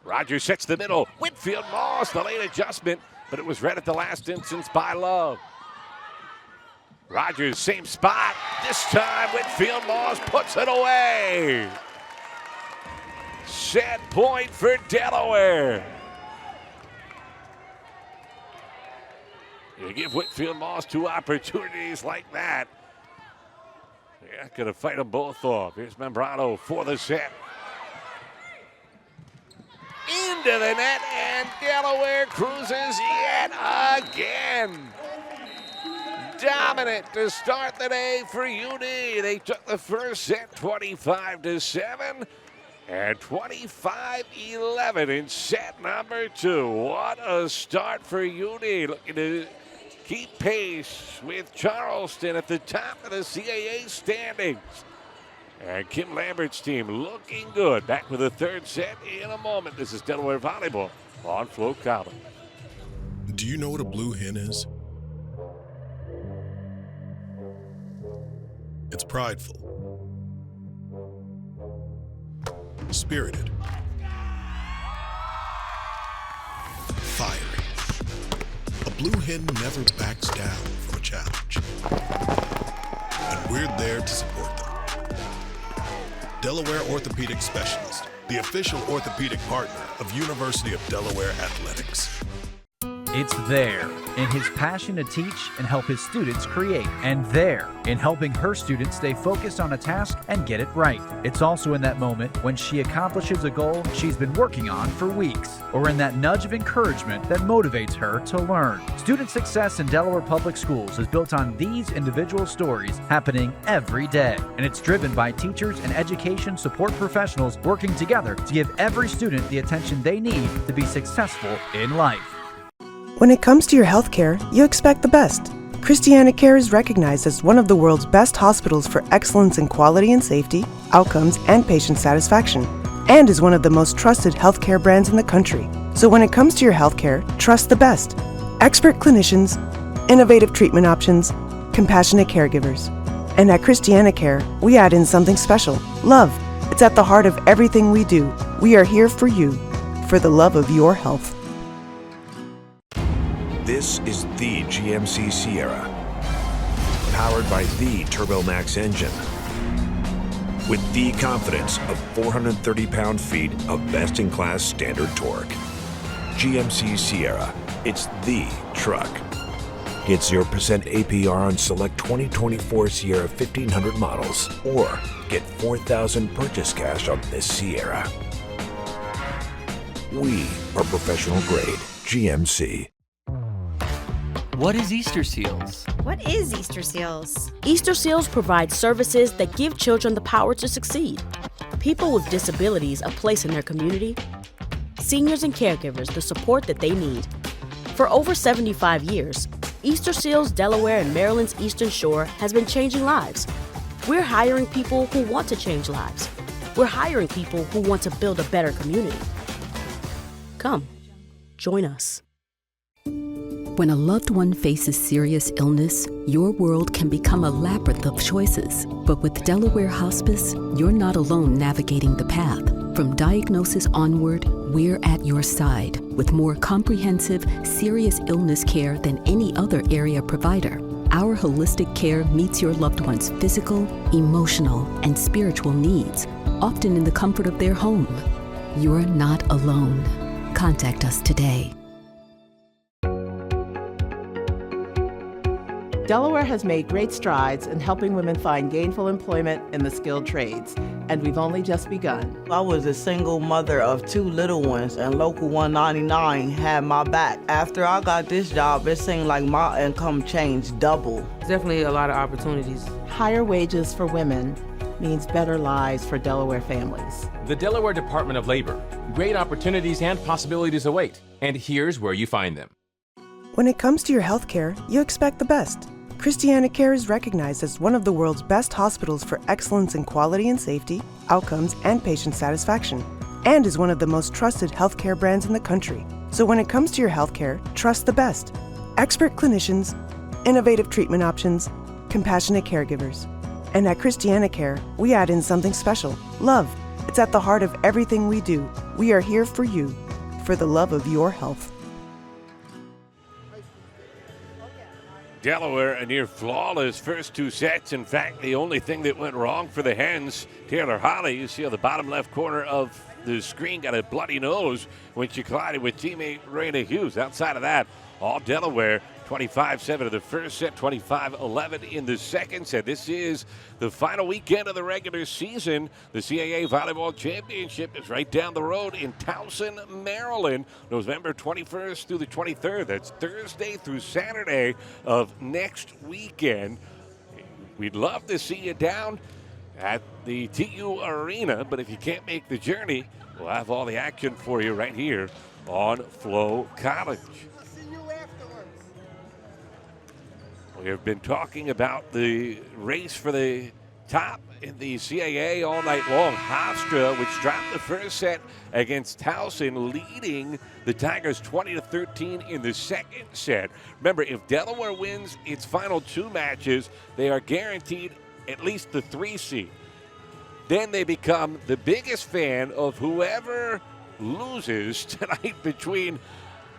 Rogers sets the middle. Whitfield Moss, the late adjustment, but it was read at the last instance by Love. Rogers, same spot. This time Whitfield Moss puts it away. Set point for Delaware. You give Whitfield Moss two opportunities like that. You're not going to fight them both off. Here's Membrano for the set. Into the net, and Delaware cruises yet again. Dominant to start the day for UD. They took the first set 25-7 and 25-11 in set number 2. What a start for UD. Looking to keep pace with Charleston at the top of the CAA standings. And Kim Lambert's team looking good. Back with the third set in a moment. This is Delaware Volleyball on FloVolleyball. Do you know what a blue hen is? It's prideful, spirited, fiery. A blue hen never backs down from a challenge. And we're there to support them. Delaware Orthopedic Specialist, the official orthopedic partner of University of Delaware Athletics. It's there in his passion to teach and help his students create, and there in helping her students stay focused on a task and get it right. It's also in that moment when she accomplishes a goal she's been working on for weeks, or in that nudge of encouragement that motivates her to learn. Student success in Delaware Public Schools is built on these individual stories happening every day, and it's driven by teachers and education support professionals working together to give every student the attention they need to be successful in life. When it comes to your healthcare, you expect the best. Christiana Care is recognized as one of the world's best hospitals for excellence in quality and safety, outcomes, and patient satisfaction, and is one of the most trusted healthcare brands in the country. So when it comes to your healthcare, trust the best. Expert clinicians, innovative treatment options, compassionate caregivers. And at Christiana Care, we add in something special, love. It's at the heart of everything we do. We are here for you, for the love of your health. This is the GMC Sierra, powered by the TurboMax engine, with the confidence of 430 pound-feet of best-in-class standard torque. GMC Sierra, it's the truck. Get 0% APR on select 2024 Sierra 1500 models, or get $4,000 purchase cash on this Sierra. We are professional grade GMC. What is Easter Seals? What is Easter Seals? Easter Seals provides services that give children the power to succeed. People with disabilities a place in their community. Seniors and caregivers the support that they need. For over 75 years, Easter Seals Delaware and Maryland's Eastern Shore has been changing lives. We're hiring people who want to change lives. We're hiring people who want to build a better community. Come, join us. When a loved one faces serious illness, your world can become a labyrinth of choices. But with Delaware Hospice, you're not alone navigating the path. From diagnosis onward, we're at your side with more comprehensive, serious illness care than any other area provider. Our holistic care meets your loved one's physical, emotional, and spiritual needs, often in the comfort of their home. You're not alone. Contact us today. Delaware has made great strides in helping women find gainful employment in the skilled trades, and we've only just begun. I was a single mother of 2 little ones, and Local 199 had my back. After I got this job, it seemed like my income changed double. Definitely a lot of opportunities. Higher wages for women means better lives for Delaware families. The Delaware Department of Labor. Great opportunities and possibilities await, and here's where you find them. When it comes to your healthcare, you expect the best. Christiana Care is recognized as one of the world's best hospitals for excellence in quality and safety, outcomes, and patient satisfaction, and is one of the most trusted healthcare brands in the country. So when it comes to your healthcare, trust the best. Expert clinicians, innovative treatment options, compassionate caregivers. And at Christiana Care, we add in something special, love. It's at the heart of everything we do. We are here for you, for the love of your health. Delaware, a near flawless first two sets. In fact, the only thing that went wrong for the Hens, Taylor Holly, you see on the bottom left corner of the screen, got a bloody nose when she collided with teammate Raina Hughes. Outside of that, all Delaware, 25-7 in the first set, 25-11 in the second set. This is the final weekend of the regular season. The CAA Volleyball Championship is right down the road in Towson, Maryland, November 21st through the 23rd. That's Thursday through Saturday of next weekend. We'd love to see you down at the TU Arena, but if you can't make the journey, we'll have all the action for you right here on Flow College. We have been talking about the race for the top in the CAA all night long. Hofstra, which dropped the first set against Towson, leading the Tigers 20-13 in the second set. Remember, if Delaware wins its final two matches, they are guaranteed at least the 3 seed. Then they become the biggest fan of whoever loses tonight between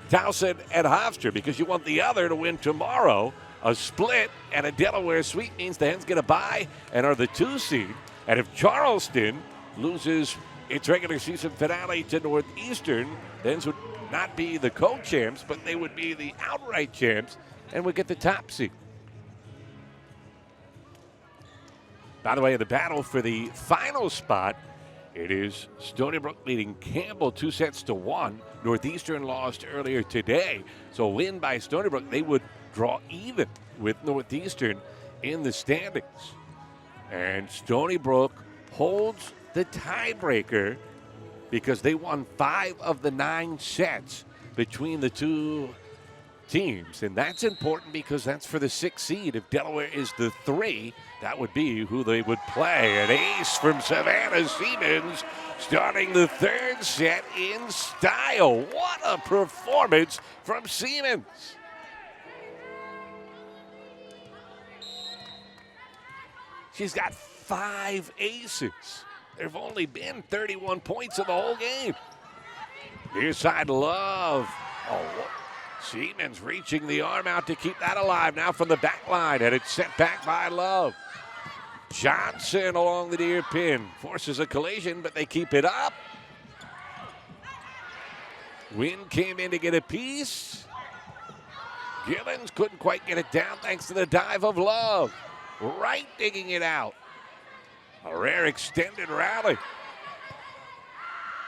Towson and Hofstra, because you want the other to win tomorrow. A split and a Delaware sweep means the Hens get a bye and are the 2 seed. And if Charleston loses its regular season finale to Northeastern, the Hens would not be the co-champs, but they would be the outright champs and would get the top seed. By the way, in the battle for the final spot, it is Stony Brook leading Campbell 2-1. Northeastern lost earlier today. So a win by Stony Brook, they would draw even with Northeastern in the standings. And Stony Brook holds the tiebreaker because they won 5 of the 9 sets between the two teams. And that's important because that's for the 6th seed. If Delaware is the 3, that would be who they would play. An ace from Savannah Siemens starting the 3rd set in style. What a performance from Siemens. She's got 5 aces. There have only been 31 points in the whole game. Near side Love. Oh, Siemens reaching the arm out to keep that alive now from the back line, and it's sent back by Love. Johnson along the near pin. Forces a collision, but they keep it up. Wynn came in to get a piece. Gillens couldn't quite get it down thanks to the dive of Love. Right digging it out. A rare extended rally.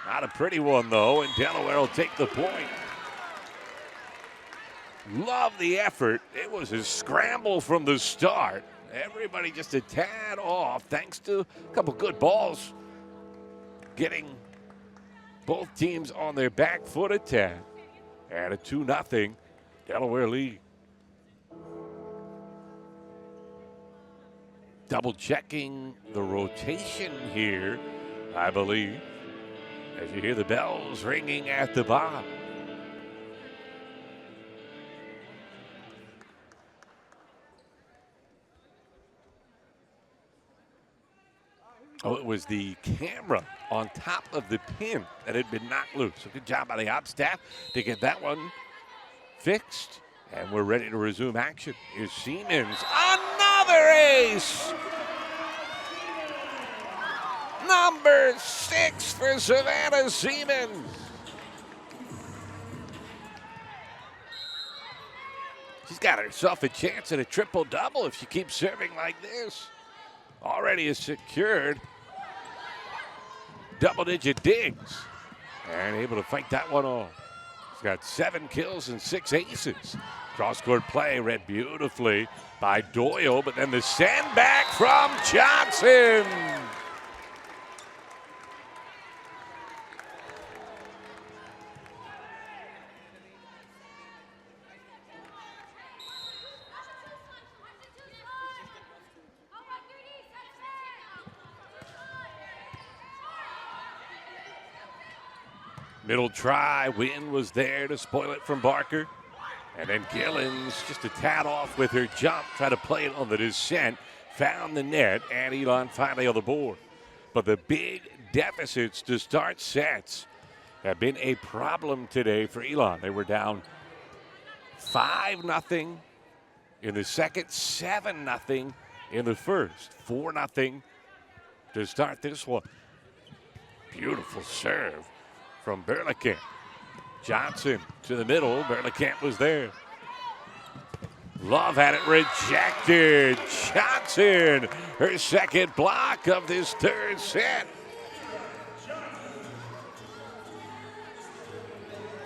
Not a pretty one, though, and Delaware will take the point. Love the effort. It was a scramble from the start. Everybody just a tad off thanks to a couple good balls. Getting both teams on their back foot a tad. And a 2-0 Delaware lead. Double checking the rotation here, I believe, as you hear the bells ringing at the bottom. Oh, it was the camera on top of the pin that had been knocked loose. So good job by the ops staff to get that one fixed. And we're ready to resume action. Here's Siemens. Another ace! Number 6 for Savannah Siemens. She's got herself a chance at a triple-double if she keeps serving like this. Already is secured double-digit digs and able to fight that one off. She's got 7 kills and 6 aces. Cross-court play read beautifully by Doyle, but then the send back from Johnson. Middle try, Wynn was there to spoil it from Barker. And then Gillens just a tad off with her jump, tried to play it on the descent, found the net, and Elon finally on the board. But the big deficits to start sets have been a problem today for Elon. They were down 5-0 in the second, 7-0 in the first, 4-0 to start this one. Beautiful serve from Berlekamp. Johnson to the middle. Berlekamp was there. Love had it rejected. Johnson, her second block of this third set.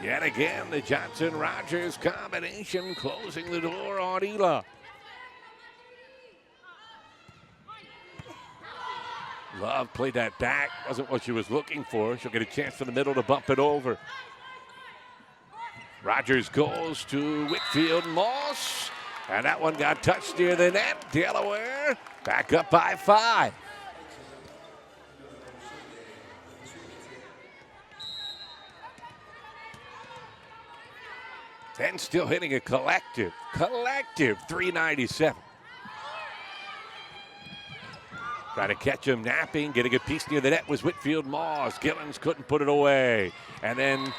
Yet again, the Johnson-Rogers combination closing the door on Elon. Love played that back. Wasn't what she was looking for. She'll get a chance from the middle to bump it over. Rogers goes to Whitfield Moss. And that one got touched near the net. Delaware back up by 5. Then still hitting a collective 397. Trying to catch him napping, getting a piece near the net was Whitfield Moss. Gillens couldn't put it away. And then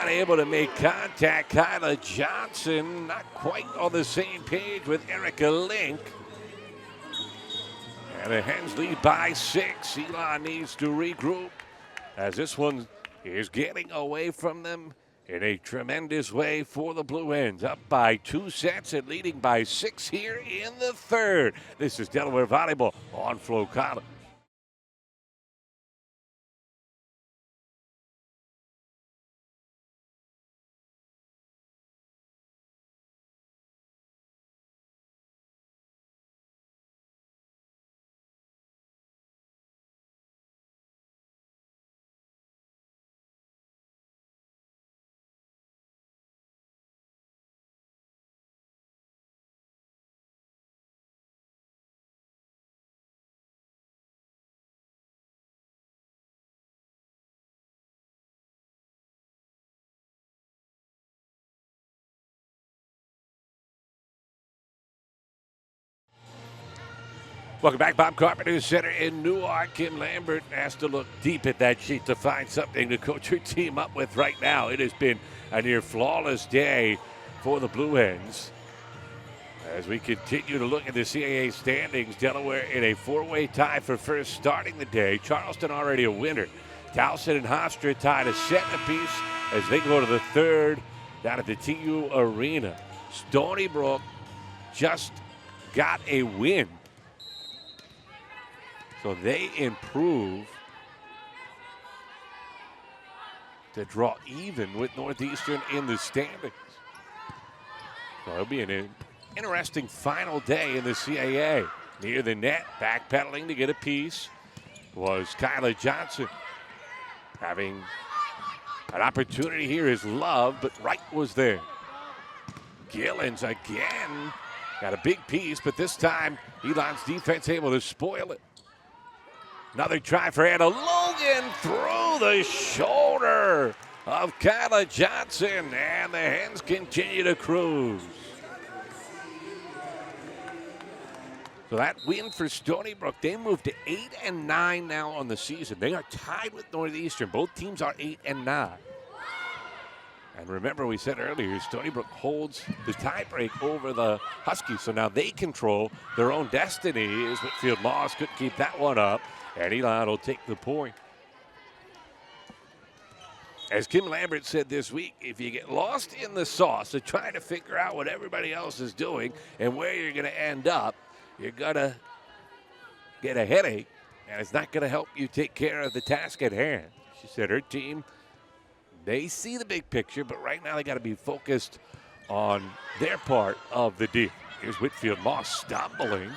unable to make contact, Kyla Johnson not quite on the same page with Erica Link. And the Hens lead by 6. Elon needs to regroup as this one is getting away from them in a tremendous way for the Blue Hens. Up by 2 sets and leading by 6 here in the third. This is Delaware Volleyball on Flo Collins. Welcome back. Bob Carpenter Center in Newark. Kim Lambert has to look deep at that sheet to find something to coach her team up with right now. It has been a near flawless day for the Blue Hens. As we continue to look at the CAA standings, Delaware in a 4-way tie for first starting the day. Charleston already a winner. Towson and Hofstra tied a set apiece as they go to the third down at the TU Arena. Stony Brook just got a win. So they improve to draw even with Northeastern in the standings. So it'll be an interesting final day in the CAA. Near the net, backpedaling to get a piece was Kyla Johnson. Having an opportunity here is Love, but Wright was there. Gillens again got a big piece, but this time Elon's defense able to spoil it. Another try for Anna Logan through the shoulder of Kyla Johnson, and the Hens continue to cruise. So that win for Stony Brook, they moved to 8-9 now on the season. They are tied with Northeastern. Both teams are 8-9. And remember, we said earlier, Stony Brook holds the tiebreak over the Huskies, so now they control their own destiny. As Whitfield Moss couldn't keep that one up. And Elon will take the point. As Kim Lambert said this week, if you get lost in the sauce of trying to figure out what everybody else is doing and where you're going to end up, you're going to get a headache, and it's not going to help you take care of the task at hand. She said her team, they see the big picture, but right now they got to be focused on their part of the deal. Here's Whitfield Moss stumbling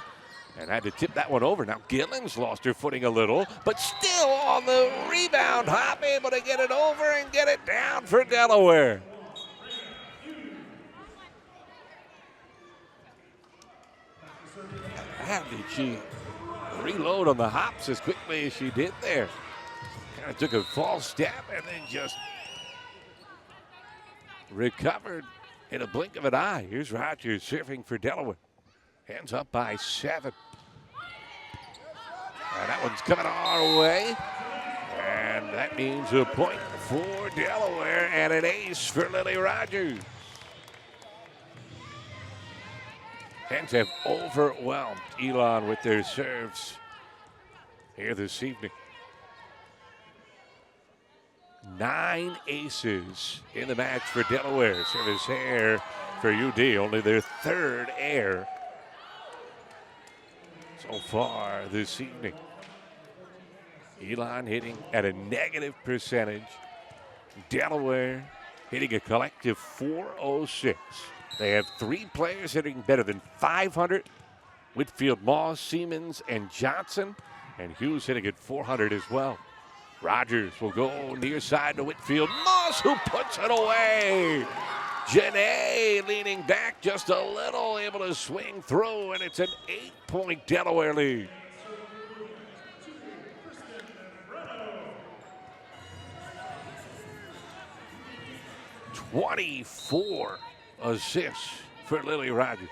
and had to tip that one over. Now Gillens lost her footing a little, but still on the rebound hop, able to get it over and get it down for Delaware. How did she reload on the hops as quickly as she did there? Kind of took a false step and then just recovered in a blink of an eye. Here's Rogers serving for Delaware. Hands up by 7. And that one's coming our way. And that means a point for Delaware and an ace for Lily Rogers. Hens have overwhelmed Elon with their serves here this evening. 9 aces in the match for Delaware. Service air for UD, only their 3rd air so far this evening. Elon hitting at a negative percentage. Delaware hitting a collective .406. They have 3 players hitting better than 500. Whitfield, Moss, Siemens, and Johnson. And Hughes hitting at .400 as well. Rogers will go near side to Whitfield. Moss, who puts it away. Janae leaning back just a little, able to swing through, and it's an 8-point Delaware lead. .24 assists for Lily Rogers.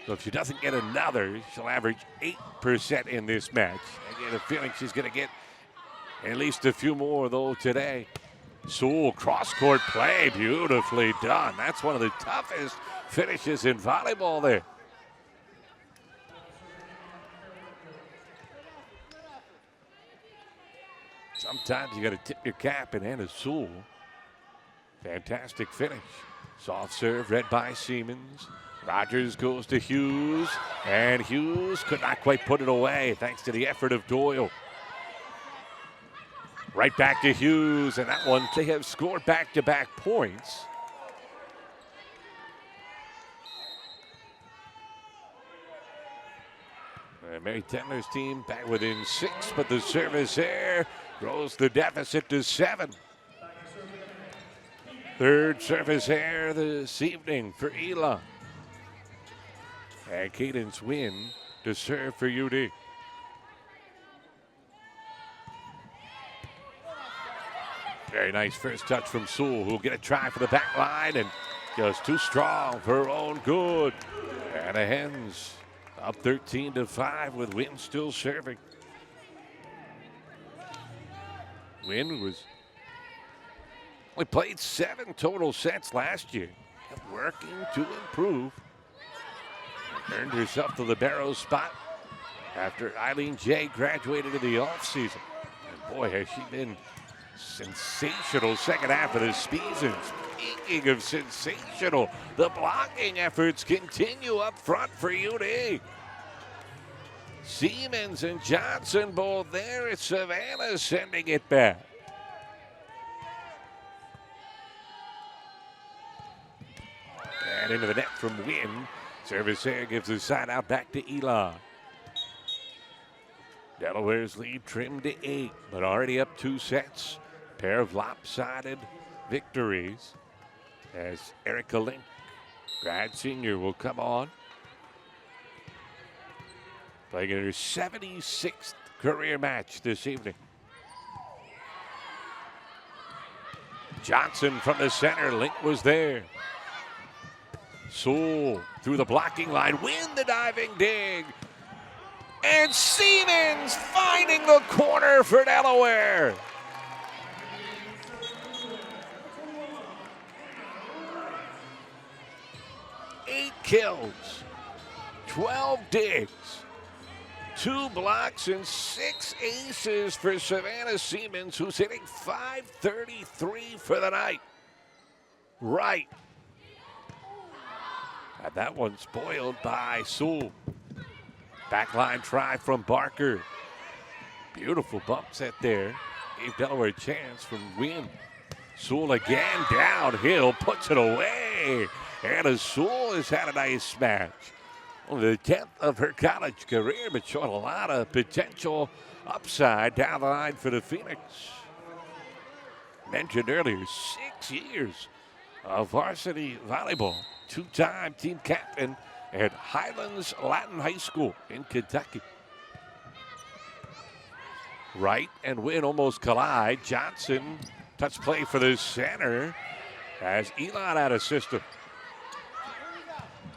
So if she doesn't get another, she'll average 8% in this match. I get a feeling she's going to get at least a few more, though, today. Sewell, cross-court play, beautifully done. That's one of the toughest finishes in volleyball there. Sometimes you got to tip your cap in Anna Sewell. Fantastic finish. Soft serve read by Siemens. Rogers goes to Hughes, and Hughes could not quite put it away thanks to the effort of Doyle. Right back to Hughes, and that one, they have scored back-to-back points. Mary Tendler's team back within 6, but the service there grows the deficit to 7. 3rd service error this evening for Elon. And Cadence Wynn to serve for UD. Very nice first touch from Sewell, who'll get a try for the back line, and just too strong for her own good. And the Hens up 13-5 with Wynn still serving. Wynn was only played 7 total sets last year. Kept working to improve. Earned herself the libero spot after Eileen J graduated in the offseason. And boy, has she been sensational second half of the season. Speaking of sensational, the blocking efforts continue up front for UD. Siemens and Johnson both there. It's Savannah sending it back. And into the net from Wynn. Service there gives the side out back to Elon. Delaware's lead trimmed to 8, but already up 2 sets. Pair of lopsided victories as Erica Link, grad senior, will come on. Playing in her 76th career match this evening. Johnson from the center. Link was there. Sewell through the blocking line. Win the diving dig. And Siemens finding the corner for Delaware. Eight kills, 12 digs, 2 blocks, and 6 aces for Savannah Siemens, who's hitting .533 for the night. Right. And that one spoiled by Sewell. Backline try from Barker. Beautiful bump set there. Gave Delaware a chance from Wynn. Sewell again downhill, puts it away. Anna Sewell has had a nice match. Only the 10th of her college career, but showing a lot of potential upside down the line for the Phoenix. Mentioned earlier, 6 years of varsity volleyball. 2-time team captain at Highlands Latin High School in Kentucky. Wright and Wynn almost collide. Johnson, touch play for the center as Elon out of system.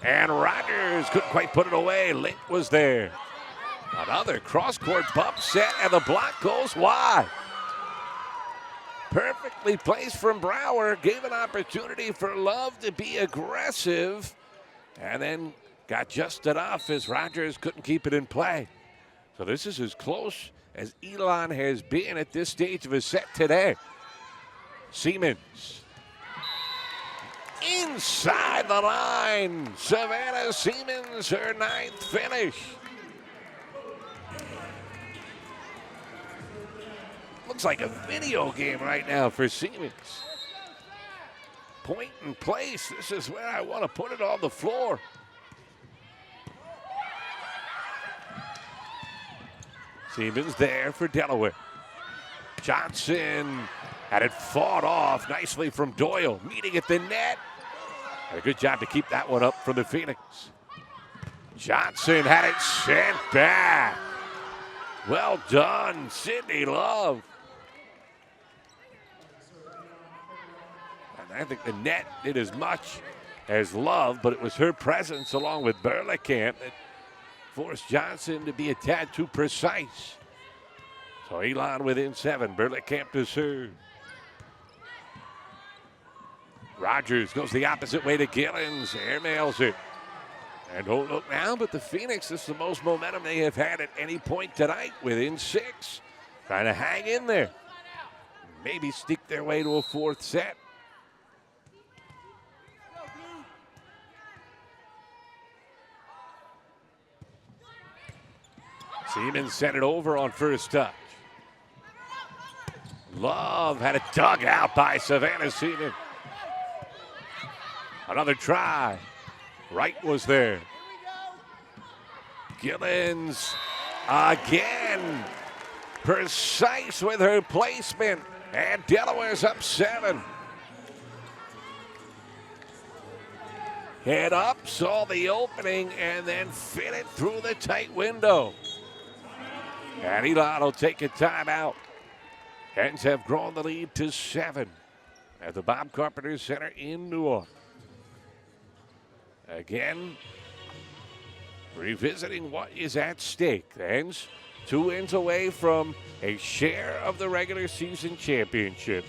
And Rogers couldn't quite put it away. Link was there. Another cross-court bump set, and the block goes wide. Perfectly placed from Brower. Gave an opportunity for Love to be aggressive. And then got just enough as Rogers couldn't keep it in play. So this is as close as Elon has been at this stage of a set today. Siemens. Inside the line. Savannah Siemens, her 9th finish. Looks like a video game right now for Siemens. Point and place. This is where I want to put it on the floor. Siemens there for Delaware. Johnson had it fought off nicely from Doyle. Meeting at the net. Had a good job to keep that one up for the Phoenix. Johnson had it sent back. Well done, Sydney Love. And I think the net did as much as Love, but it was her presence along with Berlekamp that forced Johnson to be a tad too precise. So Elon within 7. Berlekamp to serve. Rogers goes the opposite way to Gillens. Airmails it. And don't look now, but the Phoenix, this is the most momentum they have had at any point tonight, within 6. Trying to hang in there. Maybe sneak their way to a 4th set. Siemens sent it over on first touch. Love had it dug out by Savannah Siemens. Another try. Wright was there. Gillens again. Precise with her placement. And Delaware's up 7. Head up, saw the opening, and then fit it through the tight window. And Elon will take a timeout. Hens have grown the lead to 7 at the Bob Carpenter Center in New Orleans. Again, revisiting what is at stake. The Hens 2 wins away from a share of the regular season championship.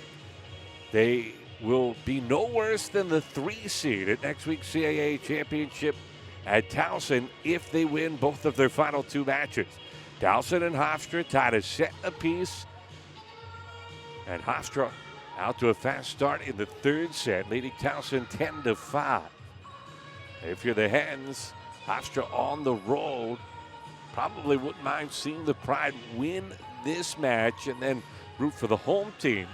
They will be no worse than the 3 seed at next week's CAA championship at Towson if they win both of their final 2 matches. Towson and Hofstra tied a set apiece. And Hofstra out to a fast start in the 3rd set, leading Towson 10-5. If you're the Hens, Hofstra on the road, probably wouldn't mind seeing the Pride win this match and then root for the home team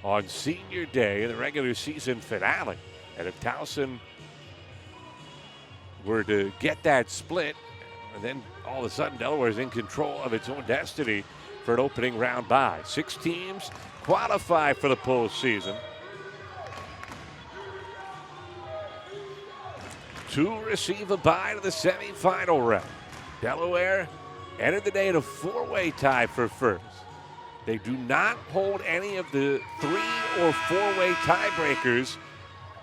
on senior day in the regular season finale. And if Towson were to get that split, and then all of a sudden Delaware's in control of its own destiny for an opening round bye. 6 teams qualify for the postseason. 2 receive a bye to the semifinal round. Delaware entered the day in a 4-way tie for first. They do not hold any of the 3 or 4-way tiebreakers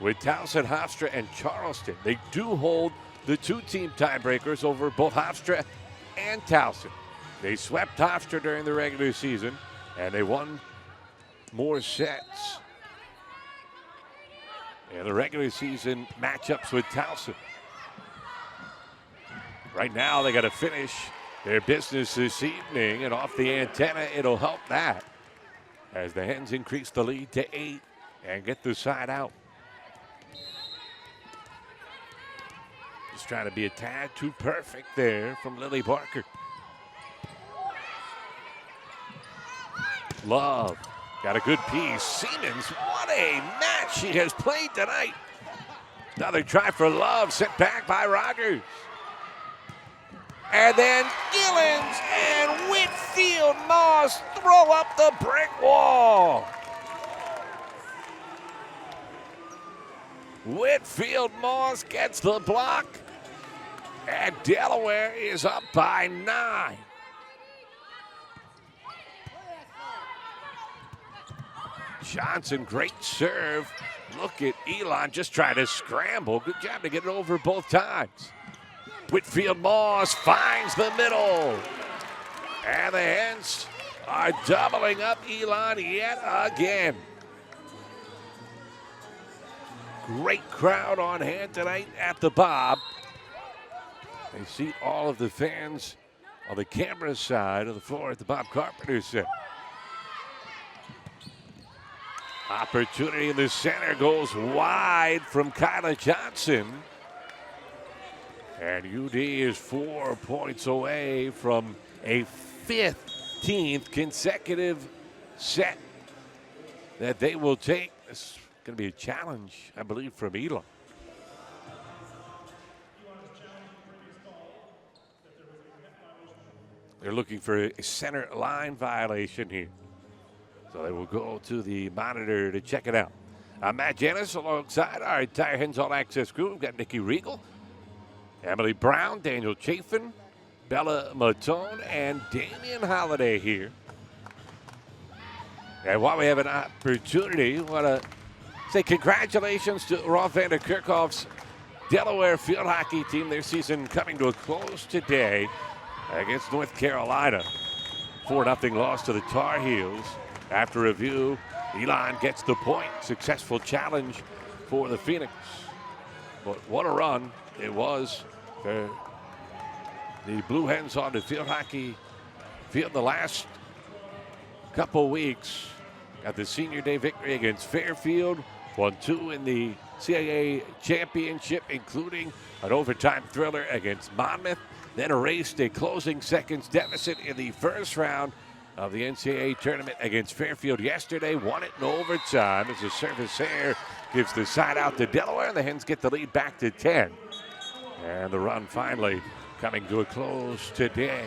with Towson, Hofstra, and Charleston. They do hold the 2-team tiebreakers over both Hofstra and Towson. They swept Hofstra during the regular season, and they won more sets in the regular season matchups with Towson. Right now, they got to finish their business this evening, and off the antenna, it'll help that as the Hens increase the lead to 8 and get the side out. Just trying to be a tad too perfect there from Lily Barker. Love got a good piece. Siemens, what a match she has played tonight. Another try for Love, sent back by Rogers. And then Gillens and Whitfield Moss throw up the brick wall. Whitfield Moss gets the block. And Delaware is up by 9. Johnson, great serve. Look at Elon just trying to scramble. Good job to get it over both times. Whitfield Moss finds the middle. And the Hens are doubling up Elon yet again. Great crowd on hand tonight at the Bob. They seat all of the fans on the camera side of the floor at the Bob Carpenter Center. Opportunity in the center goes wide from Kyla Johnson. And UD is 4 points away from a 15th consecutive set that they will take. This is going to be a challenge, I believe, from Elon. They're looking for a center line violation here. So they will go to the monitor to check it out. Matt Janis alongside our entire Hens All Access crew. We've got Nikki Regal, Emily Brown, Daniel Chafin, Bella Matone, and Damian Holiday here. And while we have an opportunity, I want to say congratulations to Rolf Vander Kerkhoff's Delaware field hockey team. Their season coming to a close today against North Carolina. 4-0 loss to the Tar Heels. After review, Elon gets the point. Successful challenge for the Phoenix. But what a run it was for the Blue Hens on the field hockey field the last couple weeks. Got the senior day victory against Fairfield. Won 2 in the CAA championship, including an overtime thriller against Monmouth. Then erased a closing seconds deficit in the first round of the NCAA tournament against Fairfield yesterday. Won it in overtime as the service error gives the side out to Delaware. The Hens get the lead back to 10. And the run finally coming to a close today.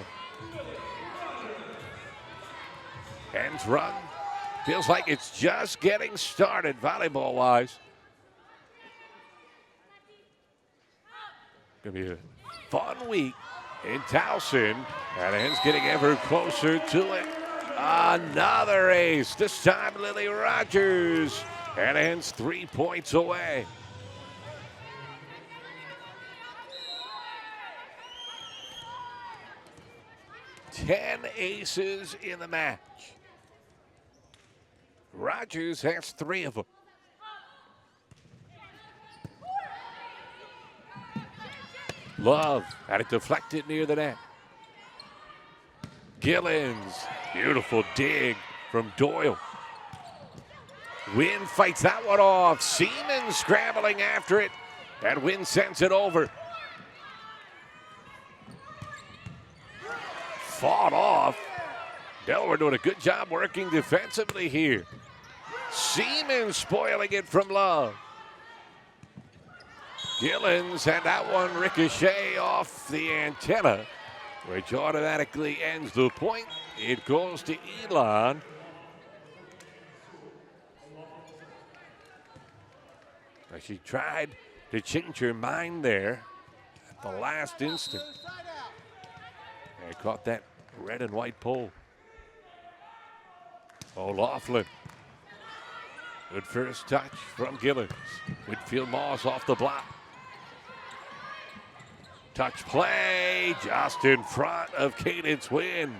Hens run feels like it's just getting started volleyball-wise. Gonna be a fun week in Towson, and the Hens getting ever closer to it. Another ace, this time Lily Rogers, and the Hens 3 points away. Ten aces in the match. Rogers has 3 of them. Love had it deflected near the net. Gillens, beautiful dig from Doyle. Wynn fights that one off. Seaman scrambling after it, and Wynn sends it over. Fought off. Delaware doing a good job working defensively here. Seaman spoiling it from Love. Gillens had that one ricochet off the antenna, which automatically ends the point. It goes to Elon. She tried to change her mind there at the last instant. And caught that red and white pole. O'Laughlin. Good first touch from Gillens. Whitfield Moss off the block. Touch play just in front of Cadence Wynn.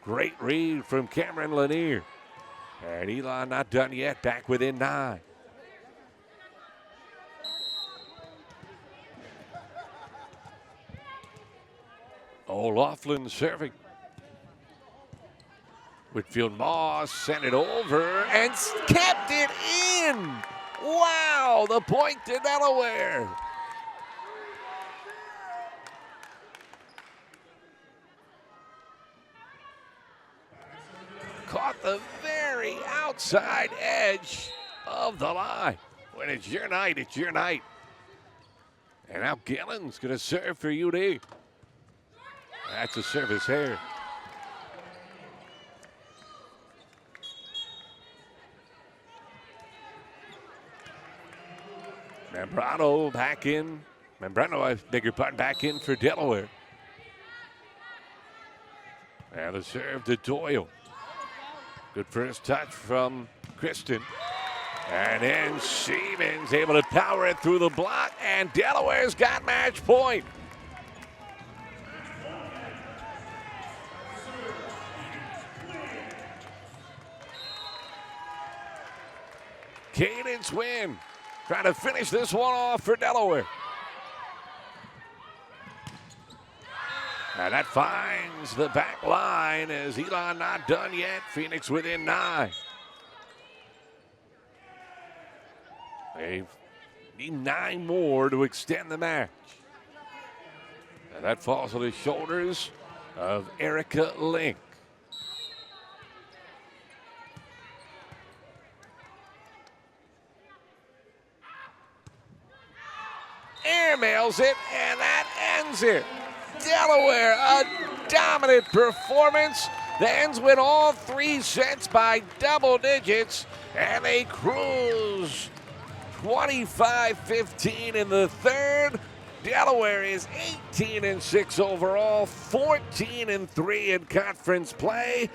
Great read from Cameron Lanier. And Elon not done yet, back within 9. O'Laughlin serving. Whitfield Moss sent it over and kept it in. Wow, the point to Delaware. Caught the very outside edge of the line. When it's your night, it's your night. And now Gillen's going to serve for UD. That's a service here. Membrano back in. Membrano, I beg your pardon, back in for Delaware. And the serve to Doyle. Good first touch from Kristen. And then Siemens able to power it through the block, and Delaware's got match point. Cadence win. Trying to finish this one off for Delaware. And that finds the back line as Elon not done yet. Phoenix within 9. They need 9 more to extend the match. And that falls on the shoulders of Erica Link. Airmails it, and that ends it. Delaware, a dominant performance. The Hens win all 3 sets by double digits, and they cruise 25-15 in the third. Delaware is 18-6 overall, 14-3 in conference play,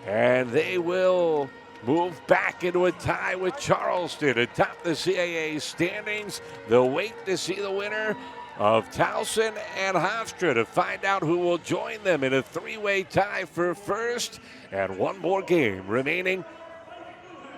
and they will move back into a tie with Charleston atop the CAA standings. They'll wait to see the winner of Towson and Hofstra to find out who will join them in a 3-way tie for first, and one more game remaining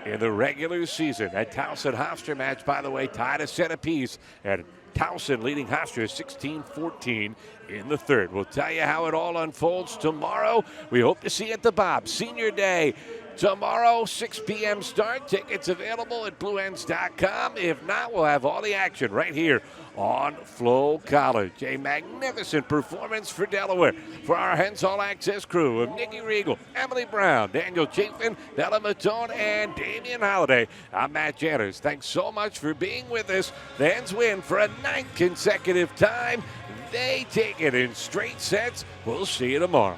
in the regular season. That Towson-Hofstra match, by the way, tied a set apiece, and Towson leading Hofstra 16-14 in the third. We'll tell you how it all unfolds tomorrow. We hope to see you at the Bob Senior Day tomorrow, 6 p.m. start. Tickets available at BlueHens.com. If not, we'll have all the action right here on Flo College. A magnificent performance for Delaware. For our Hens All Access crew of Nikki Regal, Emily Brown, Daniel Chafin, Della Matone, and Damian Holliday, I'm Matt Janners. Thanks so much for being with us. The Hens win for a 9th consecutive time. They take it in straight sets. We'll see you tomorrow.